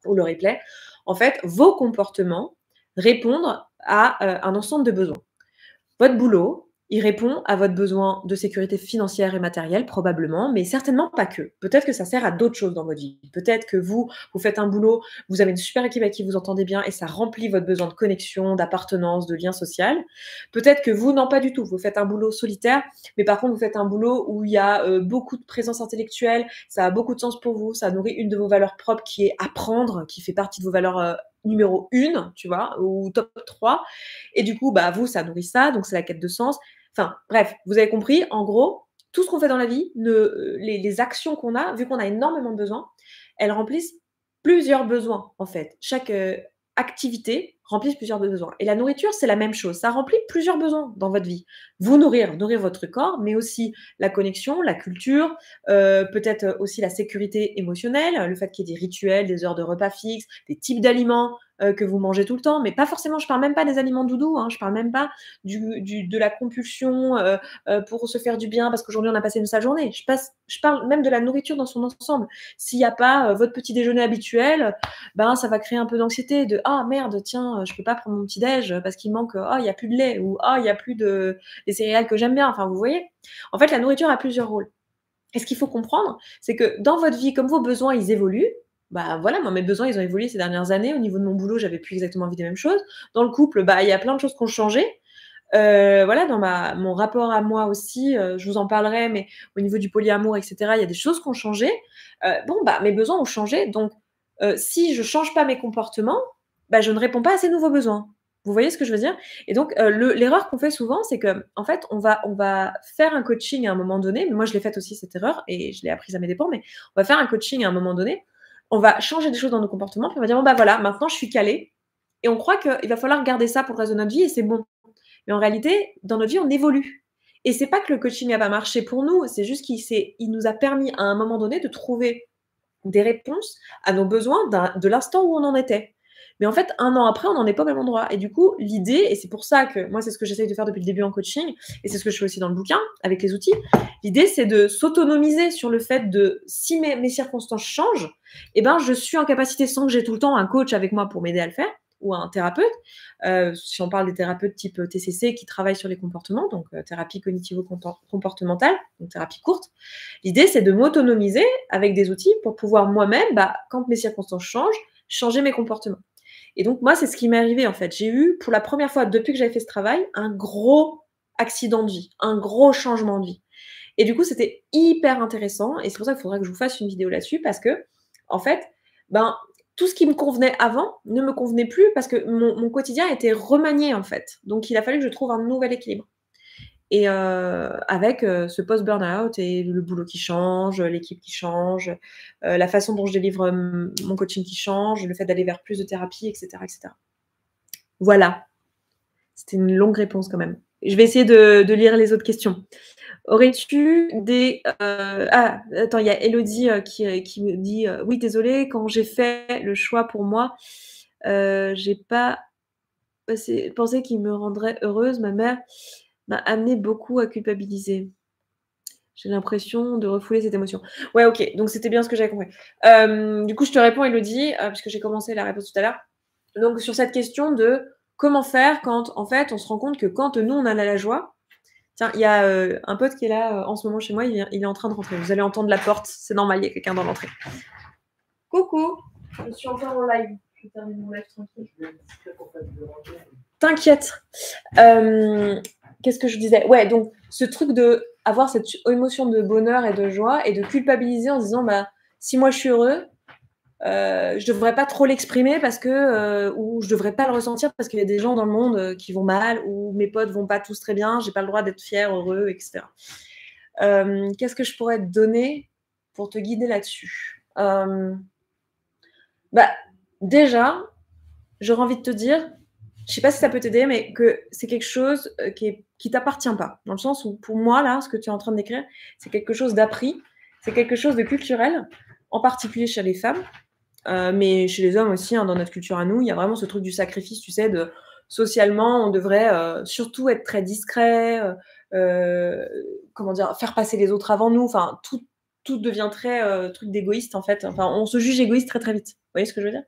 ou le replay. En fait, vos comportements répondent à, un ensemble de besoins. Votre boulot, il répond à votre besoin de sécurité financière et matérielle probablement, mais certainement pas que. Peut-être que ça sert à d'autres choses dans votre vie. Peut-être que vous faites un boulot, vous avez une super équipe avec qui vous entendez bien et ça remplit votre besoin de connexion, d'appartenance, de lien social. Peut-être que vous, non pas du tout. Vous faites un boulot solitaire, mais par contre vous faites un boulot où il y a, beaucoup de présence intellectuelle, ça a beaucoup de sens pour vous, ça nourrit une de vos valeurs propres qui est apprendre, qui fait partie de vos valeurs, numéro 1, tu vois? Ou top 3 et du coup, bah, vous, ça nourrit ça, donc c'est la quête de sens. Enfin, bref, vous avez compris. En gros, tout ce qu'on fait dans la vie, les actions qu'on a, vu qu'on a énormément de besoins, elles remplissent plusieurs besoins, en fait. Chaque activité remplissent plusieurs besoins. Et la nourriture, c'est la même chose. Ça remplit plusieurs besoins dans votre vie. Vous nourrir votre corps, mais aussi la connexion, la culture, peut-être aussi la sécurité émotionnelle, le fait qu'il y ait des rituels, des heures de repas fixes, des types d'aliments que vous mangez tout le temps, mais pas forcément, je parle même pas des aliments doudous, hein, je parle même pas de la compulsion pour se faire du bien parce qu'aujourd'hui on a passé une sale journée. Je parle même de la nourriture dans son ensemble. S'il n'y a pas votre petit déjeuner habituel, ben ça va créer un peu d'anxiété de ah merde tiens je peux pas prendre mon petit déj parce qu'il manque il y a plus de lait ou il y a plus de des céréales que j'aime bien. Enfin vous voyez. En fait la nourriture a plusieurs rôles. Et ce qu'il faut comprendre, c'est que dans votre vie, comme vos besoins ils évoluent, bah voilà, moi mes besoins ils ont évolué ces dernières années. Au niveau de mon boulot, j'avais plus exactement envie des mêmes choses. Dans le couple, bah il y a plein de choses qui ont changé. Voilà, dans mon rapport à moi aussi, je vous en parlerai, mais au niveau du polyamour, et cetera, il y a des choses qui ont changé. Bon, bah, mes besoins ont changé, donc si je change pas mes comportements, bah, je ne réponds pas à ces nouveaux besoins. Vous voyez ce que je veux dire? Et donc l'erreur qu'on fait souvent, c'est qu'en fait, on va faire un coaching à un moment donné, mais moi je l'ai faite aussi cette erreur et je l'ai apprise à mes dépens, mais on va faire un coaching à un moment donné, on va changer des choses dans nos comportements, puis on va dire: «Bon, bah, voilà, maintenant je suis calée» et on croit qu'il va falloir garder ça pour le reste de notre vie et c'est bon. Mais en réalité, dans notre vie, on évolue. Et c'est pas que le coaching n'a pas marché pour nous, c'est juste il nous a permis à un moment donné de trouver des réponses à nos besoins de l'instant où on en était. Mais en fait, 1 an après, on n'en est pas au même endroit. Et du coup, l'idée, et c'est pour ça que moi, c'est ce que j'essaye de faire depuis le début en coaching, et c'est ce que je fais aussi dans le bouquin, avec les outils, l'idée, c'est de s'autonomiser sur le fait de, si mes circonstances changent, eh ben, je suis en capacité, sans que j'ai tout le temps un coach avec moi pour m'aider à le faire, ou un thérapeute, si on parle des thérapeutes type TCC qui travaillent sur les comportements, donc thérapie cognitivo-comportementale, donc thérapie courte, l'idée, c'est de m'autonomiser avec des outils pour pouvoir moi-même, quand mes circonstances changent, changer mes comportements. Et donc, moi, c'est ce qui m'est arrivé, en fait. J'ai eu, pour la première fois depuis que j'avais fait ce travail, un gros accident de vie, un gros changement de vie. Et du coup, c'était hyper intéressant. Et c'est pour ça qu'il faudra que je vous fasse une vidéo là-dessus parce que, en fait, tout ce qui me convenait avant ne me convenait plus parce que mon quotidien était remanié, en fait. Donc, il a fallu que je trouve un nouvel équilibre. Et avec ce post-burnout et le boulot qui change, l'équipe qui change, la façon dont je délivre mon coaching qui change, le fait d'aller vers plus de thérapie, et cetera, et cetera. Voilà. C'était une longue réponse quand même. Je vais essayer de lire les autres questions. Aurais-tu des... attends, il y a Elodie qui me dit « Oui, désolée, quand j'ai fait le choix pour moi, j'ai pas pensé qu'il me rendrait heureuse. Ma mère m'a amené beaucoup à culpabiliser. J'ai l'impression de refouler cette émotion. » Ouais, ok, donc c'était bien ce que j'avais compris. Du coup, je te réponds, Elodie, puisque j'ai commencé la réponse tout à l'heure. Donc, sur cette question de comment faire quand, en fait, on se rend compte que quand nous, on a la joie. Tiens, il y a un pote qui est là en ce moment chez moi, il est en train de rentrer. Vous allez entendre la porte, c'est normal, il y a quelqu'un dans l'entrée. Coucou, je suis encore en live. Je termine mon live tranquille. T'inquiète. Qu'est-ce que je disais? Ouais, donc ce truc de avoir cette émotion de bonheur et de joie et de culpabiliser en se disant si moi je suis heureux, je devrais pas trop l'exprimer parce que ou je devrais pas le ressentir parce qu'il y a des gens dans le monde qui vont mal ou mes potes vont pas tous très bien, j'ai pas le droit d'être fière, heureux, etc. Qu'est-ce que je pourrais te donner pour te guider là-dessus? Déjà, j'aurais envie de te dire, je sais pas si ça peut t'aider, mais que c'est quelque chose qui t'appartient pas. Dans le sens où, pour moi, là, ce que tu es en train de décrire, c'est quelque chose d'appris, c'est quelque chose de culturel, en particulier chez les femmes, mais chez les hommes aussi, dans notre culture à nous, il y a vraiment ce truc du sacrifice, tu sais, de socialement, on devrait surtout être très discret, comment dire, faire passer les autres avant nous, enfin, tout devient très truc d'égoïste, en fait. Enfin, on se juge égoïste très, très vite. Vous voyez ce que je veux dire?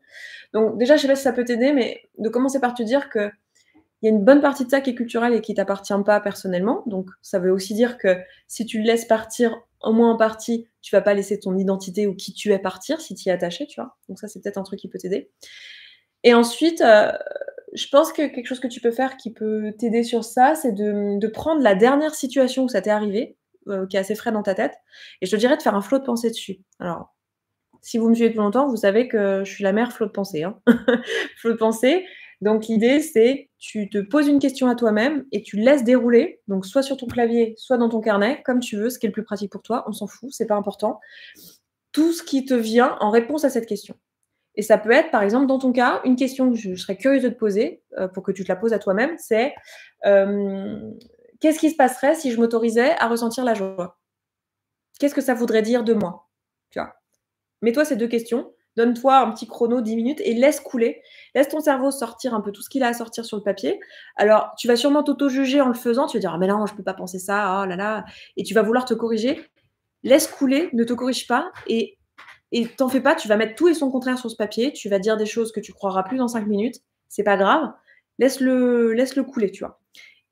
Donc déjà, je sais pas si ça peut t'aider, mais de commencer par te dire qu'il y a une bonne partie de ça qui est culturelle et qui t'appartient pas personnellement. Donc ça veut aussi dire que si tu le laisses partir, au moins en partie, tu vas pas laisser ton identité ou qui tu es partir si tu y es attaché, tu vois. Donc ça, c'est peut-être un truc qui peut t'aider. Et ensuite, je pense que quelque chose que tu peux faire qui peut t'aider sur ça, c'est de prendre la dernière situation où ça t'est arrivé, qui est assez frais dans ta tête, et je te dirais de faire un flot de pensée dessus. Alors, si vous me suivez depuis longtemps, vous savez que je suis la mère flot de pensée. Flot de pensée. Donc l'idée, c'est tu te poses une question à toi-même et tu laisses dérouler, donc soit sur ton clavier, soit dans ton carnet, comme tu veux, ce qui est le plus pratique pour toi, on s'en fout, c'est pas important. Tout ce qui te vient en réponse à cette question. Et ça peut être, par exemple, dans ton cas, une question que je serais curieuse de te poser, pour que tu te la poses à toi-même, c'est, qu'est-ce qui se passerait si je m'autorisais à ressentir la joie? Qu'est-ce que ça voudrait dire de moi? Tu vois? Mets-toi ces 2 questions, donne-toi un petit chrono 10 minutes et laisse couler. Laisse ton cerveau sortir un peu tout ce qu'il a à sortir sur le papier. Alors, tu vas sûrement t'auto-juger en le faisant, tu vas dire: «Ah mais non, je peux pas penser ça, oh là là» et tu vas vouloir te corriger. Laisse couler, ne te corrige pas et t'en fais pas, tu vas mettre tout et son contraire sur ce papier, tu vas dire des choses que tu croiras plus dans 5 minutes, c'est pas grave. Laisse-le couler, tu vois?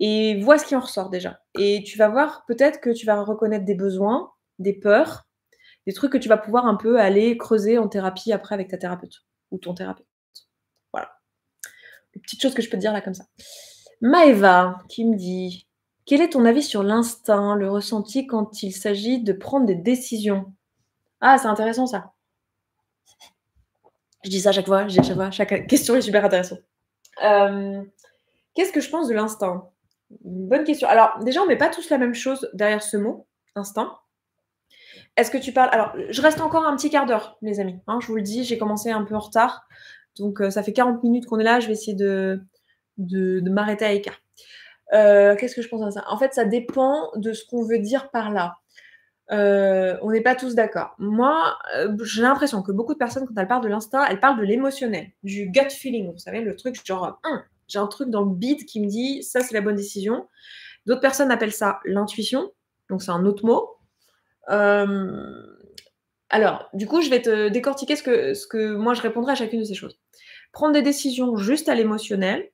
Et vois ce qui en ressort déjà et tu vas voir peut-être que tu vas reconnaître des besoins, des peurs, des trucs que tu vas pouvoir un peu aller creuser en thérapie après avec ta thérapeute ou ton thérapeute. Voilà, une petite chose que je peux te dire là comme ça. Maëva qui me dit: «Quel est ton avis sur l'instinct, le ressenti quand il s'agit de prendre des décisions?» Ah, c'est intéressant ça. Je dis ça à chaque fois, je dis à chaque fois, chaque question est super intéressante. Hem, Qu'est-ce que je pense de l'instinct? Bonne question. Alors déjà, on met pas tous la même chose derrière ce mot, instinct. Est-ce que tu parles alors, je reste encore un petit quart d'heure, les amis, hein, je vous le dis, j'ai commencé un peu en retard, donc ça fait 40 minutes qu'on est là, je vais essayer de m'arrêter à l'écart. Qu'est-ce que je pense à ça? En fait, ça dépend de ce qu'on veut dire par là. On n'est pas tous d'accord. Moi, j'ai l'impression que beaucoup de personnes, quand elles parlent de l'instinct, elles parlent de l'émotionnel, du gut feeling, vous savez, le truc genre, j'ai un truc dans le bide qui me dit: «Ça, c'est la bonne décision». D'autres personnes appellent ça l'intuition, donc c'est un autre mot. Hem, alors, du coup, je vais te décortiquer ce que moi je répondrais à chacune de ces choses. Prendre des décisions juste à l'émotionnel,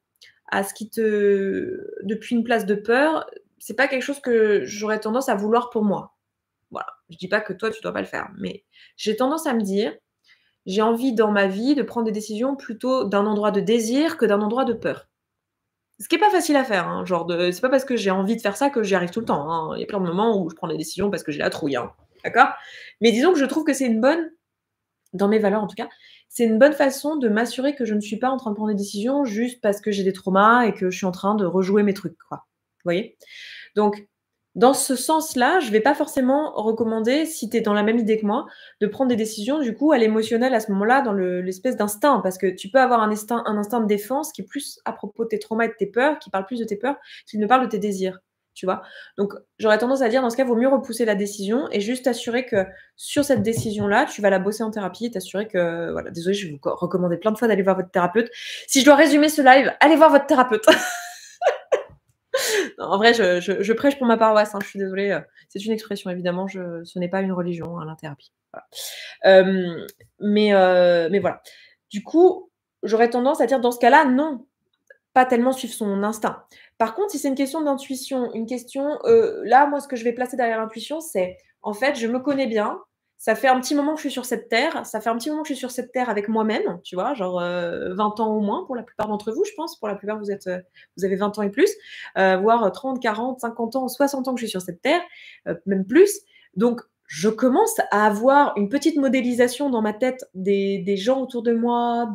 à ce qui te depuis une place de peur, c'est pas quelque chose que j'aurais tendance à vouloir pour moi. Voilà. Je dis pas que toi, tu dois pas le faire, mais j'ai tendance à me dire: «J'ai envie dans ma vie de prendre des décisions plutôt d'un endroit de désir que d'un endroit de peur». Ce qui est pas facile à faire, hein, genre de c'est pas parce que j'ai envie de faire ça que j'y arrive tout le temps, hein. Il y a plein de moments où je prends des décisions parce que j'ai la trouille, hein, d'accord? Mais disons que je trouve que c'est une bonne dans mes valeurs en tout cas, c'est une bonne façon de m'assurer que je ne suis pas en train de prendre des décisions juste parce que j'ai des traumas et que je suis en train de rejouer mes trucs, quoi. Vous voyez? Donc, dans ce sens-là, je vais pas forcément recommander, si tu es dans la même idée que moi, de prendre des décisions du coup à l'émotionnel à ce moment-là, dans l'espèce d'instinct. Parce que tu peux avoir un instinct de défense qui est plus à propos de tes traumas et de tes peurs, qui parle plus de tes peurs, qu'il ne parle de tes désirs, tu vois? Donc j'aurais tendance à dire dans ce cas, vaut mieux repousser la décision et juste t'assurer que sur cette décision-là, tu vas la bosser en thérapie et t'assurer que voilà, désolée, je vais vous recommander plein de fois d'aller voir votre thérapeute. Si je dois résumer ce live, allez voir votre thérapeute. Non, en vrai, je prêche pour ma paroisse, hein, je suis désolée, c'est une expression évidemment, ce n'est pas une religion, hein, la thérapie. Voilà. Mais voilà. Du coup, j'aurais tendance à dire dans ce cas-là, non, pas tellement suivre son instinct. Par contre, si c'est une question d'intuition, une question, là, moi, ce que je vais placer derrière l'intuition, c'est, en fait, je me connais bien, ça fait un petit moment que je suis sur cette terre, ça fait un petit moment que je suis sur cette terre avec moi-même, tu vois? Genre, 20 ans au moins pour la plupart d'entre vous, je pense. Pour la plupart, vous avez 20 ans et plus, voire 30, 40, 50 ans, 60 ans que je suis sur cette terre, même plus. Donc je commence à avoir une petite modélisation dans ma tête des gens autour de moi,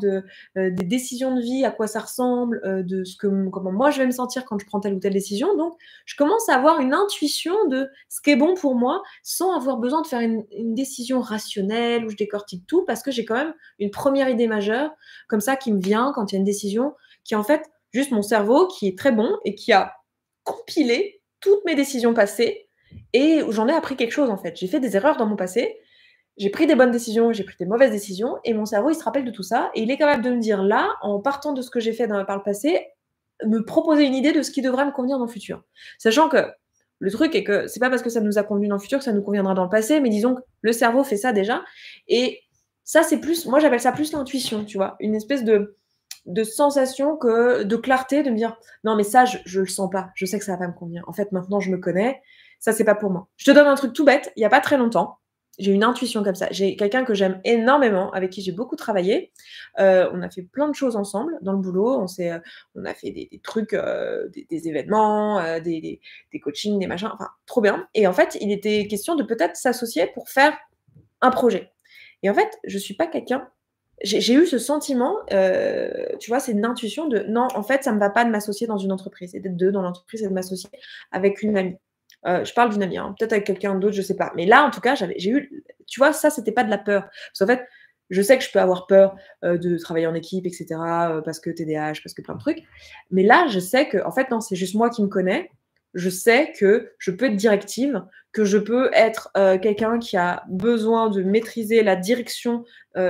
des décisions de vie, à quoi ça ressemble, de comment moi je vais me sentir quand je prends telle ou telle décision. Donc, je commence à avoir une intuition de ce qui est bon pour moi, sans avoir besoin de faire une décision rationnelle où je décortique tout, parce que j'ai quand même une première idée majeure, comme ça, qui me vient quand il y a une décision, qui est en fait juste mon cerveau qui est très bon et qui a compilé toutes mes décisions passées et j'en ai appris quelque chose en fait. J'ai fait des erreurs dans mon passé, j'ai pris des bonnes décisions, j'ai pris des mauvaises décisions et mon cerveau, il se rappelle de tout ça et il est capable de me dire là, en partant de ce que j'ai fait par le passé, me proposer une idée de ce qui devrait me convenir dans le futur. Sachant que le truc est que c'est pas parce que ça nous a convenu dans le futur que ça nous conviendra dans le passé, mais disons que le cerveau fait ça déjà et ça c'est plus moi j'appelle ça plus l'intuition, tu vois? Une espèce de sensation que de clarté, de me dire: «Non mais ça je le sens pas, je sais que ça va pas me convenir. En fait maintenant je me connais, ça c'est pas pour moi». Je te donne un truc tout bête, il y a pas très longtemps, j'ai une intuition comme ça. J'ai quelqu'un que j'aime énormément, avec qui j'ai beaucoup travaillé. On a fait plein de choses ensemble dans le boulot. On a fait des trucs, des événements, des coachings, des machins, enfin trop bien et en fait, il était question de peut-être s'associer pour faire un projet et en fait, je suis pas quelqu'un j'ai eu ce sentiment, tu vois, c'est une intuition de: «Non, en fait, ça me va pas de m'associer dans une entreprise et d'être 2 dans l'entreprise et de m'associer avec une amie». Je parle d'une amie, hein, peut-être avec quelqu'un d'autre, je sais pas. Mais là, en tout cas, j'ai eu tu vois, ça, c'était pas de la peur. Parce qu'en fait, Je sais que je peux avoir peur, de travailler en équipe et cetera, parce que TDAH, parce que plein de trucs. Mais là, je sais que en fait, non, c'est juste moi qui me connais. Je sais que je peux être directive, que je peux être, quelqu'un qui a besoin de maîtriser la direction,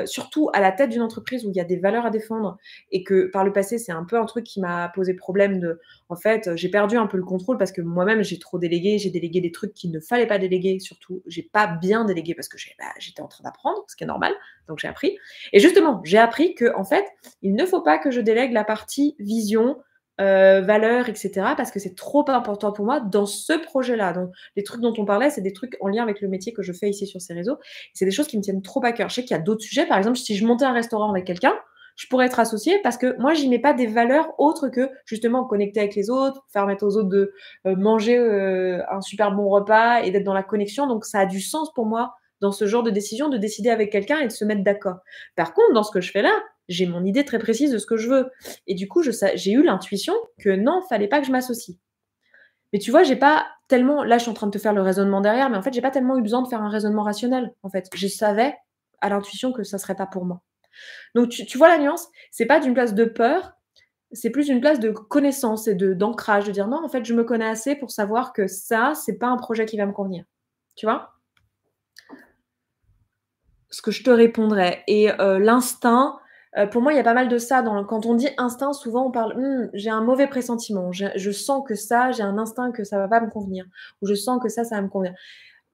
surtout à la tête d'une entreprise où il y a des valeurs à défendre et que par le passé, c'est un peu un truc qui m'a posé problème de en fait, j'ai perdu un peu le contrôle parce que moi-même, j'ai trop délégué, j'ai délégué des trucs qu'il ne fallait pas déléguer, surtout, j'ai pas bien délégué parce que j'étais en train d'apprendre, ce qui est normal, donc j'ai appris. Et justement, j'ai appris que en fait, il ne faut pas que je délègue la partie vision, valeurs, et cetera, parce que c'est trop important pour moi dans ce projet-là. Donc les trucs dont on parlait, c'est des trucs en lien avec le métier que je fais ici sur ces réseaux. C'est des choses qui me tiennent trop à cœur. Je sais qu'il y a d'autres sujets, par exemple, si je montais un restaurant avec quelqu'un, je pourrais être associée parce que moi, j'y mets pas des valeurs autres que justement connecter avec les autres, permettre aux autres de manger un super bon repas et d'être dans la connexion. Donc, ça a du sens pour moi dans ce genre de décision de décider avec quelqu'un et de se mettre d'accord. Par contre, dans ce que je fais là, j'ai mon idée très précise de ce que je veux. Et du coup, j'ai eu l'intuition que non, fallait pas que je m'associe. Mais tu vois, j'ai pas tellement. Là, je suis en train de te faire le raisonnement derrière, mais en fait, j'ai pas tellement eu besoin de faire un raisonnement rationnel. En fait, je savais à l'intuition que ça serait pas pour moi. Donc, tu vois la nuance? C'est pas d'une place de peur, c'est plus une place de connaissance et d'ancrage, de dire non, en fait, je me connais assez pour savoir que ça, c'est pas un projet qui va me convenir. Tu vois? Ce que je te répondrais. Et l'instinct, pour moi, il y a pas mal de ça quand on dit instinct, souvent on parle: j'ai un mauvais pressentiment, je sens que ça, j'ai un instinct que ça va pas me convenir ou je sens que ça va me convenir».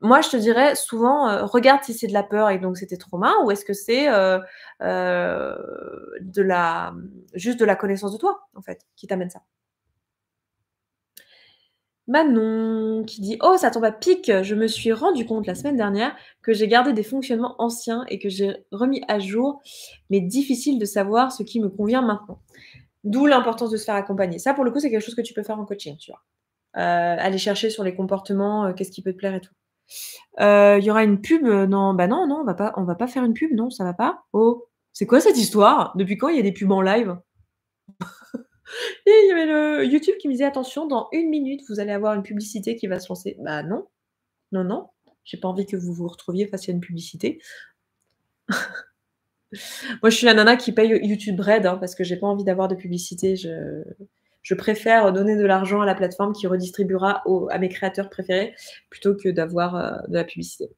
Moi, je te dirais souvent, regarde si c'est de la peur et donc c'est tes traumas ou est-ce que c'est, de la juste de la connaissance de toi, en fait, qui t'amène ça. Manon qui dit: «Oh, ça tombe à pic! Je me suis rendu compte la semaine dernière que j'ai gardé des fonctionnements anciens et que j'ai remis à jour, mais difficile de savoir ce qui me convient maintenant». D'où l'importance de se faire accompagner. Ça, pour le coup, c'est quelque chose que tu peux faire en coaching, tu vois? Aller chercher sur les comportements, qu'est-ce qui peut te plaire et tout. Il y aura une pub, non, bah, non, non, on va pas faire une pub, non, ça va pas. Oh, c'est quoi cette histoire? Depuis quand il y a des pubs en live? Et il y avait le YouTube qui me disait: «Attention, dans 1 minute, vous allez avoir une publicité qui va se lancer». Bah non, non, non, j'ai pas envie que vous vous retrouviez face à une publicité. Moi, je suis la nana qui paye YouTube Red, hein, parce que j'ai pas envie d'avoir de publicité. Je préfère donner de l'argent à la plateforme qui redistribuera à mes créateurs préférés plutôt que d'avoir, de la publicité.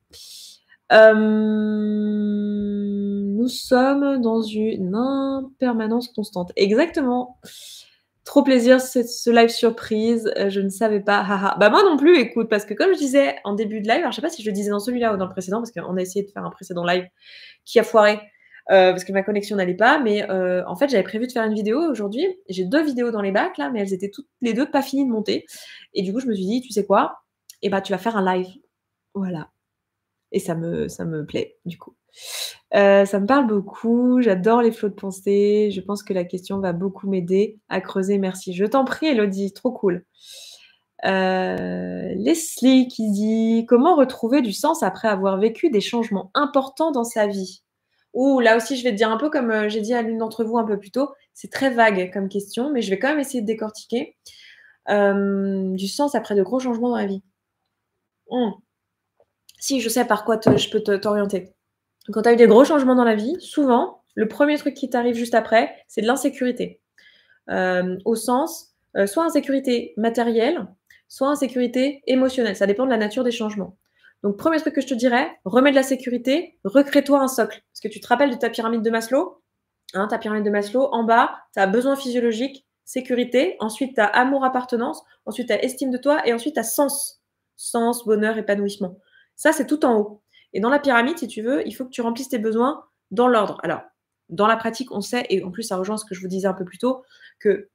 Nous sommes dans une impermanence constante. Exactement. Trop plaisir ce live surprise, je ne savais pas, ha. Bah, moi non plus écoute, parce que comme je disais en début de live, alors je sais pas si je le disais dans celui-là ou dans le précédent, parce qu'on a essayé de faire un précédent live qui a foiré, parce que ma connexion n'allait pas, mais en fait, j'avais prévu de faire une vidéo aujourd'hui. J'ai 2 vidéos dans les bacs là, mais elles étaient toutes les 2 pas finies de monter et du coup, je me suis dit: «Tu sais quoi? Eh bah, tu vas faire un live». Voilà. Et ça me plaît, du coup. Ça me parle beaucoup, j'adore les flots de pensée, je pense que la question va beaucoup m'aider à creuser, merci. Je t'en prie Elodie, trop cool. Leslie qui dit: «Comment retrouver du sens après avoir vécu des changements importants dans sa vie?» Ouh, là aussi je vais te dire un peu comme, j'ai dit à l'une d'entre vous un peu plus tôt, c'est très vague comme question, mais je vais quand même essayer de décortiquer. Du sens après de gros changements dans la vie. Mmh. Si, je sais par quoi je peux t'orienter. Quand tu as eu des gros changements dans la vie, souvent, le premier truc qui t'arrive juste après, c'est de l'insécurité. Au sens, soit insécurité matérielle, soit insécurité émotionnelle. Ça dépend de la nature des changements. Donc, premier truc que je te dirais, remets de la sécurité, recrée-toi un socle. Parce que tu te rappelles de ta pyramide de Maslow, hein, ta pyramide de Maslow, en bas, tu as besoin physiologique, sécurité, ensuite tu as amour, appartenance, ensuite tu as estime de toi et ensuite tu as sens. Sens, bonheur, épanouissement. Ça, c'est tout en haut. Et dans la pyramide, si tu veux, il faut que tu remplisses tes besoins dans l'ordre. Alors, dans la pratique, on sait, et en plus, ça rejoint ce que je vous disais un peu plus tôt, que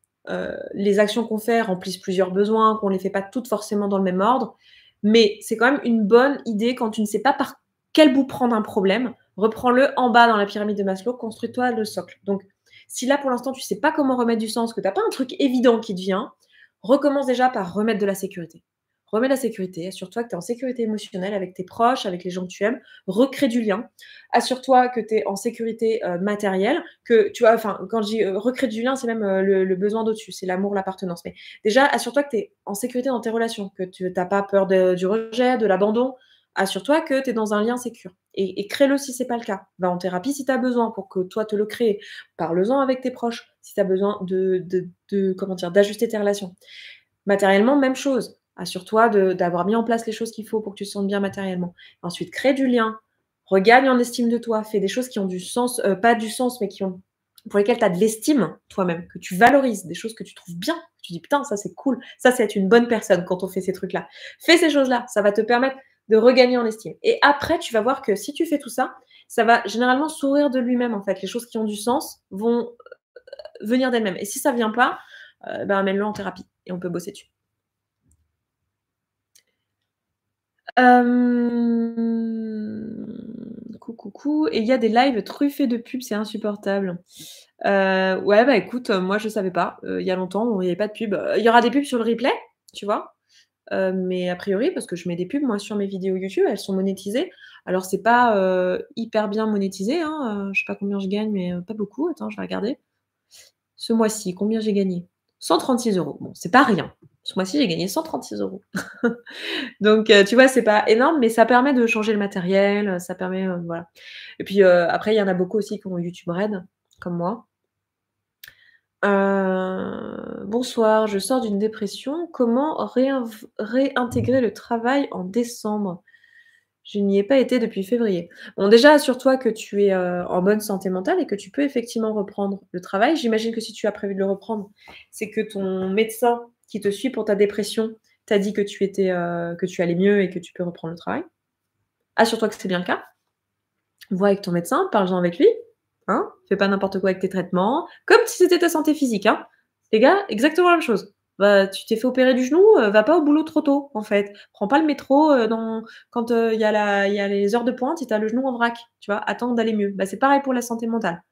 les actions qu'on fait remplissent plusieurs besoins, qu'on ne les fait pas toutes forcément dans le même ordre. Mais c'est quand même une bonne idée quand tu ne sais pas par quel bout prendre un problème. Reprends-le en bas dans la pyramide de Maslow, construis-toi le socle. Donc, si là, pour l'instant, tu ne sais pas comment remettre du sens, que tu n'as pas un truc évident qui te vient, recommence déjà par remettre de la sécurité. Remets la sécurité, assure-toi que tu es en sécurité émotionnelle avec tes proches, avec les gens que tu aimes, recrée du lien. Assure-toi que tu es en sécurité matérielle, que tu vois, enfin, quand je dis recrée du lien, c'est même le besoin d'au-dessus, c'est l'amour, l'appartenance. Mais déjà, assure-toi que tu es en sécurité dans tes relations, que tu n'as pas peur du rejet, de l'abandon. assure-toi que tu es dans un lien sécure et crée-le si c'est pas le cas. Va en thérapie si tu as besoin pour que toi te le créer. Parle-en avec tes proches si tu as besoin de comment dire? D'ajuster tes relations. Matériellement, même chose. Assure-toi d'avoir mis en place les choses qu'il faut pour que tu te sentes bien matériellement. Ensuite, crée du lien, regagne en estime de toi, fais des choses qui ont du sens, pas du sens, mais qui ont pour lesquelles tu as de l'estime toi-même, que tu valorises, des choses que tu trouves bien. Tu dis: «Putain, ça c'est cool, ça c'est être une bonne personne quand on fait ces trucs-là». Fais ces choses-là, ça va te permettre de regagner en estime et après tu vas voir que si tu fais tout ça, ça va généralement sourire de lui-même en fait. Les choses qui ont du sens vont venir d'elles-mêmes et si ça vient pas, ben amène-le en thérapie et on peut bosser dessus. Coucou et il y a des lives truffés de pubs, c'est insupportable. Ouais, bah, écoute, moi je savais pas, il y a longtemps, il y avait pas de pub. Il y aura des pubs sur le replay, tu vois? Mais a priori, parce que je mets des pubs moi sur mes vidéos YouTube, elles sont monétisées. Alors c'est pas, hyper bien monétisé, hein, je sais pas combien je gagne, mais, pas beaucoup. Attends, je vais regarder. Ce mois-ci, combien j'ai gagné? 136 €. Bon, c'est pas rien. Ce mois-ci, j'ai gagné 136 €. Donc, tu vois, c'est pas énorme, mais ça permet de changer le matériel, ça permet, voilà. Et puis, après, il y en a beaucoup aussi qui ont YouTube Red, comme moi. Bonsoir, je sors d'une dépression. Comment réintégrer le travail en décembre? Je n'y ai pas été depuis février. Bon, déjà, assure-toi que tu es, en bonne santé mentale et que tu peux effectivement reprendre le travail. J'imagine que si tu as prévu de le reprendre, c'est que ton médecin qui te suit pour ta dépression t'a dit que tu étais, que tu allais mieux et que tu peux reprendre le travail. Assure-toi que c'est bien le cas. Vois avec ton médecin, parle-en avec lui, hein. Fais pas n'importe quoi avec tes traitements, comme si c'était ta santé physique, hein. Les gars, exactement la même chose. Bah, tu t'es fait opérer du genou, va pas au boulot trop tôt, en fait. Prends pas le métro, dans quand, il y a les heures de pointe et tu as le genou en vrac, tu vois? Attends d'aller mieux. Bah, c'est pareil pour la santé mentale.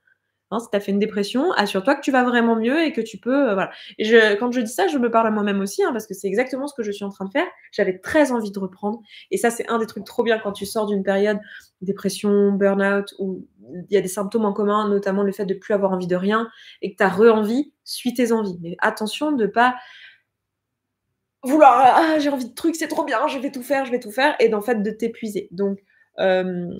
Hein, si tu as fait une dépression, assure-toi que tu vas vraiment mieux et que tu peux, voilà. Et quand je dis ça, je me parle à moi-même aussi, hein, parce que c'est exactement ce que je suis en train de faire. J'avais très envie de reprendre et ça, c'est un des trucs trop bien quand tu sors d'une période dépression, burn-out où il y a des symptômes en commun, notamment le fait de plus avoir envie de rien et que tu as re-envie, suis tes envies. Mais attention de pas vouloir: «Ah, j'ai envie de trucs, c'est trop bien, je vais tout faire» et d'en fait de t'épuiser. Donc, hem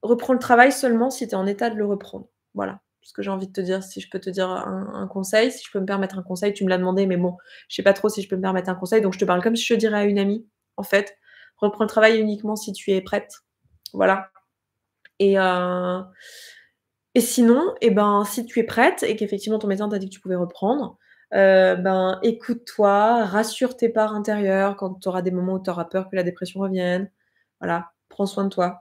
reprends le travail seulement si tu es en état de le reprendre. Voilà, ce que j'ai envie de te dire. Si je peux te dire un conseil, si je peux me permettre un conseil, tu me l'as demandé, mais bon, je sais pas trop si je peux me permettre un conseil, donc je te parle comme si je le dirais à une amie, en fait. Reprends le travail uniquement si tu es prête. Voilà et sinon, et ben, si tu es prête et qu'effectivement ton médecin t'a dit que tu pouvais reprendre, ben, écoute-toi, rassure tes parts intérieures quand tu auras des moments où tu auras peur que la dépression revienne. Voilà, prends soin de toi.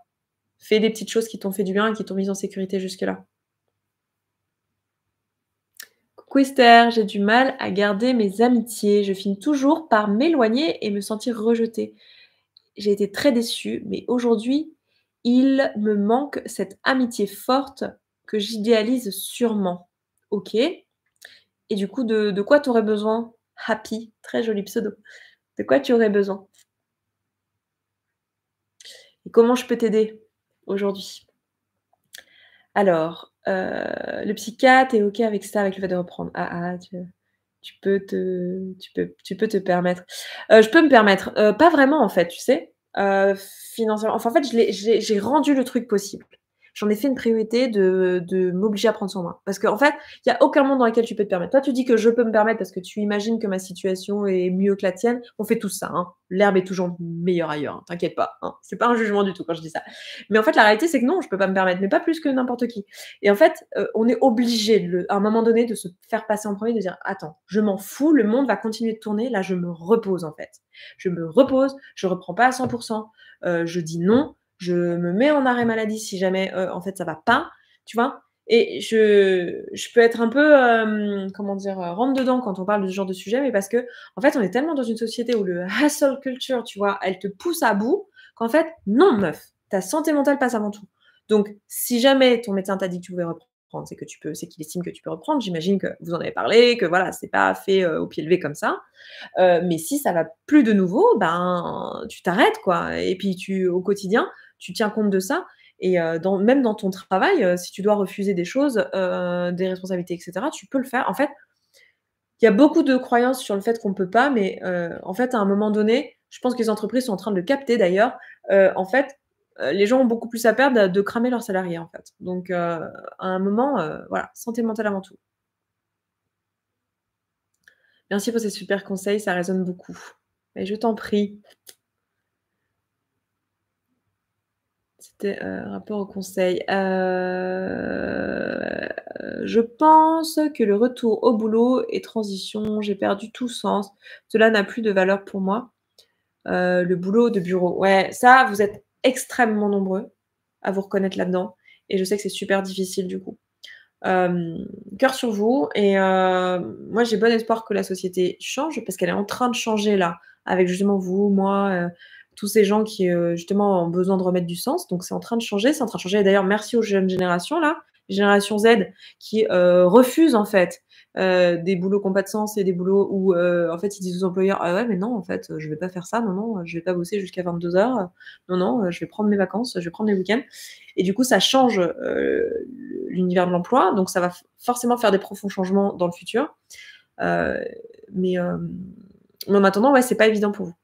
Fais des petites choses qui t'ont fait du bien et qui t'ont mise en sécurité jusque-là. Coucou Esther, j'ai du mal à garder mes amitiés. Je finis toujours par m'éloigner et me sentir rejetée. J'ai été très déçue, mais aujourd'hui, il me manque cette amitié forte que j'idéalise sûrement. Ok. Et du coup, de quoi tu aurais besoin? Happy, très joli pseudo. De quoi tu aurais besoin? Et comment je peux t'aider aujourd'hui? Alors, le psychiatre est OK avec ça, avec le fait de reprendre. Ah, ah, tu peux te permettre. Je peux me permettre, pas vraiment en fait, tu sais? Financièrement enfin en fait, j'ai rendu le truc possible. J'en ai fait une priorité de m'obliger à prendre soin de moi. Parce qu'en fait, il y a aucun monde dans lequel tu peux te permettre. Toi, tu dis que je peux me permettre parce que tu imagines que ma situation est mieux que la tienne. On fait tous ça, hein. L'herbe est toujours meilleure ailleurs, hein, t'inquiète pas, hein. C'est pas un jugement du tout quand je dis ça. Mais en fait, la réalité, c'est que non, je peux pas me permettre, mais pas plus que n'importe qui. Et en fait, on est obligé à un moment donné de se faire passer en premier, de dire: «Attends, je m'en fous, le monde va continuer de tourner, là je me repose en fait. Je me repose, je reprends pas à 100 je dis non, je me mets en arrêt maladie si jamais, en fait ça va pas», tu vois? Et je peux être un peu, comment dire? Rentre dedans quand on parle de ce genre de sujet, mais parce qu'en fait, on est tellement dans une société où le hustle culture, tu vois, elle te pousse à bout qu'en fait, non meuf, ta santé mentale passe avant tout. Donc, si jamais ton médecin t'a dit que tu pouvais reprendre, c'est qu'il estime que tu peux reprendre. J'imagine que vous en avez parlé, que voilà, c'est pas fait, au pied levé comme ça. Mais si ça va plus de nouveau, ben, tu t'arrêtes quoi et puis au quotidien, tu tiens compte de ça et même dans ton travail, si tu dois refuser des choses, des responsabilités et cetera, tu peux le faire. En fait, il y a beaucoup de croyances sur le fait qu'on peut pas, mais en fait, à un moment donné, je pense que les entreprises sont en train de le capter d'ailleurs, en fait, les gens ont beaucoup plus à perdre de cramer leurs salariés, en fait. Donc à un moment, voilà, santé mentale avant tout. Merci pour ces super conseils, ça résonne beaucoup. Et je t'en prie. C'était, rapport au conseil. Je pense que le retour au boulot et transition, j'ai perdu tout sens. Cela n'a plus de valeur pour moi. Le boulot de bureau. Ouais, ça, vous êtes extrêmement nombreux à vous reconnaître là-dedans et je sais que c'est super difficile du coup. Cœur sur vous et moi j'ai bon espoir que la société change parce qu'elle est en train de changer là, avec justement vous, moi, tous ces gens qui, justement ont besoin de remettre du sens. Donc c'est en train de changer, c'est en train de changer et d'ailleurs merci aux jeunes générations là, génération Z qui, refusent en fait, des boulots qui ont pas de sens et des boulots où, en fait ils disent aux employeurs: «Ah ouais mais non en fait, je vais pas faire ça, non, non, je vais pas bosser jusqu'à 22h, non, non, je vais prendre mes vacances, je vais prendre mes week-ends» et du coup ça change, l'univers de l'emploi, donc ça va forcément faire des profonds changements dans le futur. Euh, mais, euh, mais en attendant, ouais, c'est pas évident pour vous.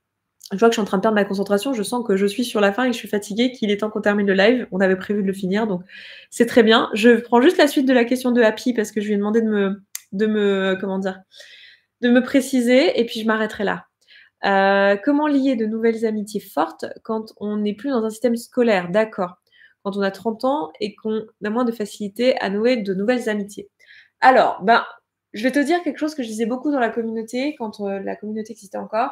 Je vois que je suis en train de perdre ma concentration, je sens que je suis sur la fin et que je suis fatiguée, qu'il est temps qu'on termine le live. On avait prévu de le finir, donc c'est très bien. Je prends juste la suite de la question de Happy parce que je lui ai demandé comment dire, de me préciser et puis je m'arrêterai là. Comment lier de nouvelles amitiés fortes quand on n'est plus dans un système scolaire? D'accord. Quand on a 30 ans et qu'on a moins de facilité à nouer de nouvelles amitiés. Alors, ben, je vais te dire quelque chose que je disais beaucoup dans la communauté, quand la communauté existait encore,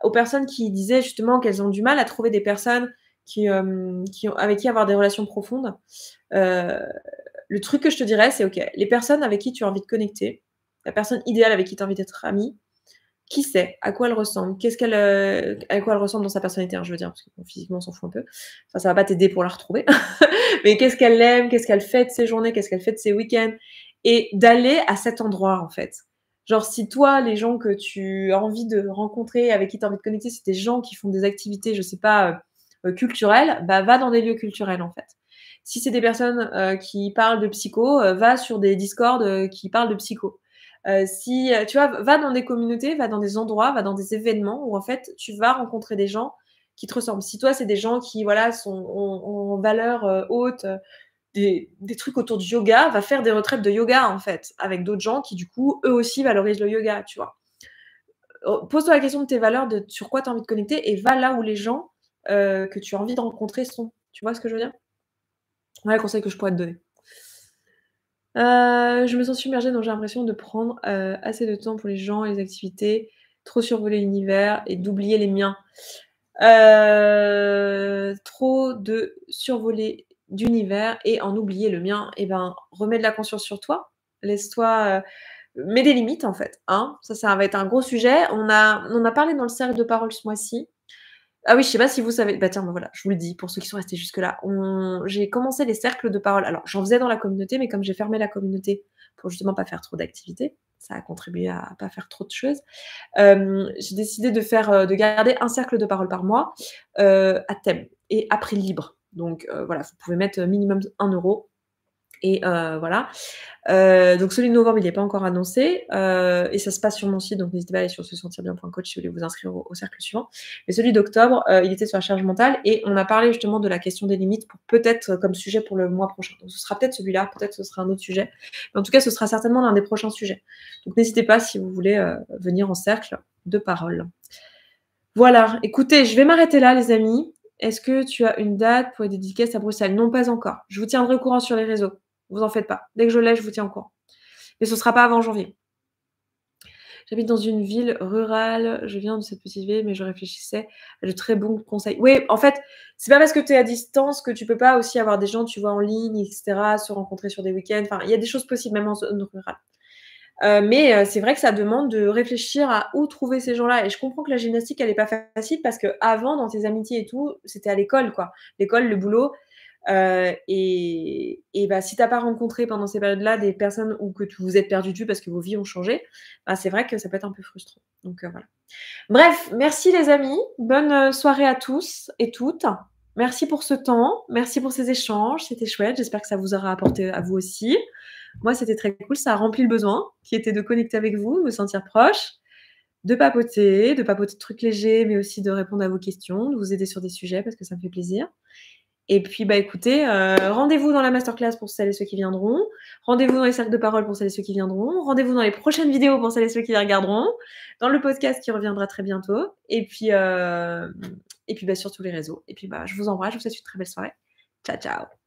aux personnes qui disaient justement qu'elles ont du mal à trouver des personnes avec qui avoir des relations profondes. Euh, le truc que je te dirais, c'est OK, les personnes avec qui tu as envie de connecter, la personne idéale avec qui tu as envie d'être amie, qui c'est? À quoi elle ressemble? À quoi elle ressemble dans sa personnalité, hein, je veux dire, parce que bon, physiquement, on s'en fout un peu. Enfin, ça va pas t'aider pour la retrouver. Mais qu'est-ce qu'elle aime? Qu'est-ce qu'elle fait de ses journées? Qu'est-ce qu'elle fait de ses week-ends? Et d'aller à cet endroit, en fait. Genre, si toi, les gens que tu as envie de rencontrer, avec qui tu as envie de connecter, c'est des gens qui font des activités, je sais pas, culturelles, bah, va dans des lieux culturels, en fait. Si c'est des personnes qui parlent de psycho, va sur des Discord qui parlent de psycho. Si tu vois, va dans des communautés, va dans des endroits, va dans des événements où en fait tu vas rencontrer des gens qui te ressemblent. Si toi c'est des gens qui voilà ont valeur haute, des trucs autour du yoga, va faire des retraites de yoga en fait avec d'autres gens qui du coup eux aussi valorisent le yoga, tu vois. Pose-toi la question de tes valeurs, de sur quoi tu as envie de connecter et va là où les gens que tu as envie de rencontrer sont. Tu vois ce que je veux dire? Voilà le conseil que je pourrais te donner. Je me sens submergée, donc j'ai l'impression de prendre assez de temps pour les gens et les activités, trop survoler l'univers et d'oublier les miens. Trop de survoler d'univers et en oublier le mien. Et ben, remets de la conscience sur toi. Laisse-toi, mets des limites en fait. Hein. Ça va être un gros sujet. On en a parlé dans le cercle de parole ce mois-ci. Ah oui, je sais pas si vous savez. Bah tiens, bah voilà, je vous le dis pour ceux qui sont restés jusque-là. J'ai commencé les cercles de parole. Alors, j'en faisais dans la communauté, mais comme j'ai fermé la communauté pour justement pas faire trop d'activités, ça a contribué à pas faire trop de choses. J'ai décidé de garder un cercle de parole par mois à thème et à prix libre. Donc voilà, vous pouvez mettre minimum 1 € et voilà. Donc celui de novembre, il n'est pas encore annoncé et ça se passe sur mon site, donc n'hésitez pas à aller sur se sentir bien.coach si vous voulez vous inscrire au cercle suivant. Mais celui d'octobre, il était sur la charge mentale et on a parlé justement de la question des limites pour peut-être comme sujet pour le mois prochain. Donc ce sera peut-être celui-là, peut-être ce sera un autre sujet. Mais en tout cas, ce sera certainement l'un des prochains sujets. Donc n'hésitez pas si vous voulez venir en cercle de parole. Voilà, écoutez, je vais m'arrêter là les amis. Est-ce que tu as une date pour les dédicaces à Bruxelles? Non, pas encore. Je vous tiendrai au courant sur les réseaux. Vous en faites pas. Dès que je l'ai, je vous tiens au courant. Mais ce ne sera pas avant janvier. J'habite dans une ville rurale, je viens de cette petite ville, mais je réfléchissais à de très bons conseils. Oui, en fait, c'est pas parce que tu es à distance que tu peux pas aussi avoir des gens, tu vois, en ligne, etc., se rencontrer sur des week-ends. Enfin, il y a des choses possibles, même en zone rurale. Mais c'est vrai que ça demande de réfléchir à où trouver ces gens-là. Et je comprends que la gymnastique, elle est pas facile parce qu'avant, dans tes amitiés et tout, c'était à l'école, quoi. L'école, le boulot. Et bah, si tu n'as pas rencontré pendant ces périodes-là des personnes ou que vous êtes perdu de vue parce que vos vies ont changé, bah, c'est vrai que ça peut être un peu frustrant. Donc voilà. Bref, merci les amis. Bonne soirée à tous et toutes. Merci pour ce temps. Merci pour ces échanges. C'était chouette. J'espère que ça vous aura apporté à vous aussi. Moi, c'était très cool. Ça a rempli le besoin qui était de connecter avec vous, de me sentir proche. de papoter de trucs légers, mais aussi de répondre à vos questions, de vous aider sur des sujets parce que ça me fait plaisir. Et puis, bah, écoutez, rendez-vous dans la masterclass pour celles et ceux qui viendront. Rendez-vous dans les cercles de parole pour celles et ceux qui viendront. Rendez-vous dans les prochaines vidéos pour celles et ceux qui les regarderont. Dans le podcast qui reviendra très bientôt. Et puis, bah, sur tous les réseaux. Et puis, bah, je vous embrasse. Je vous souhaite une très belle soirée. Ciao, ciao.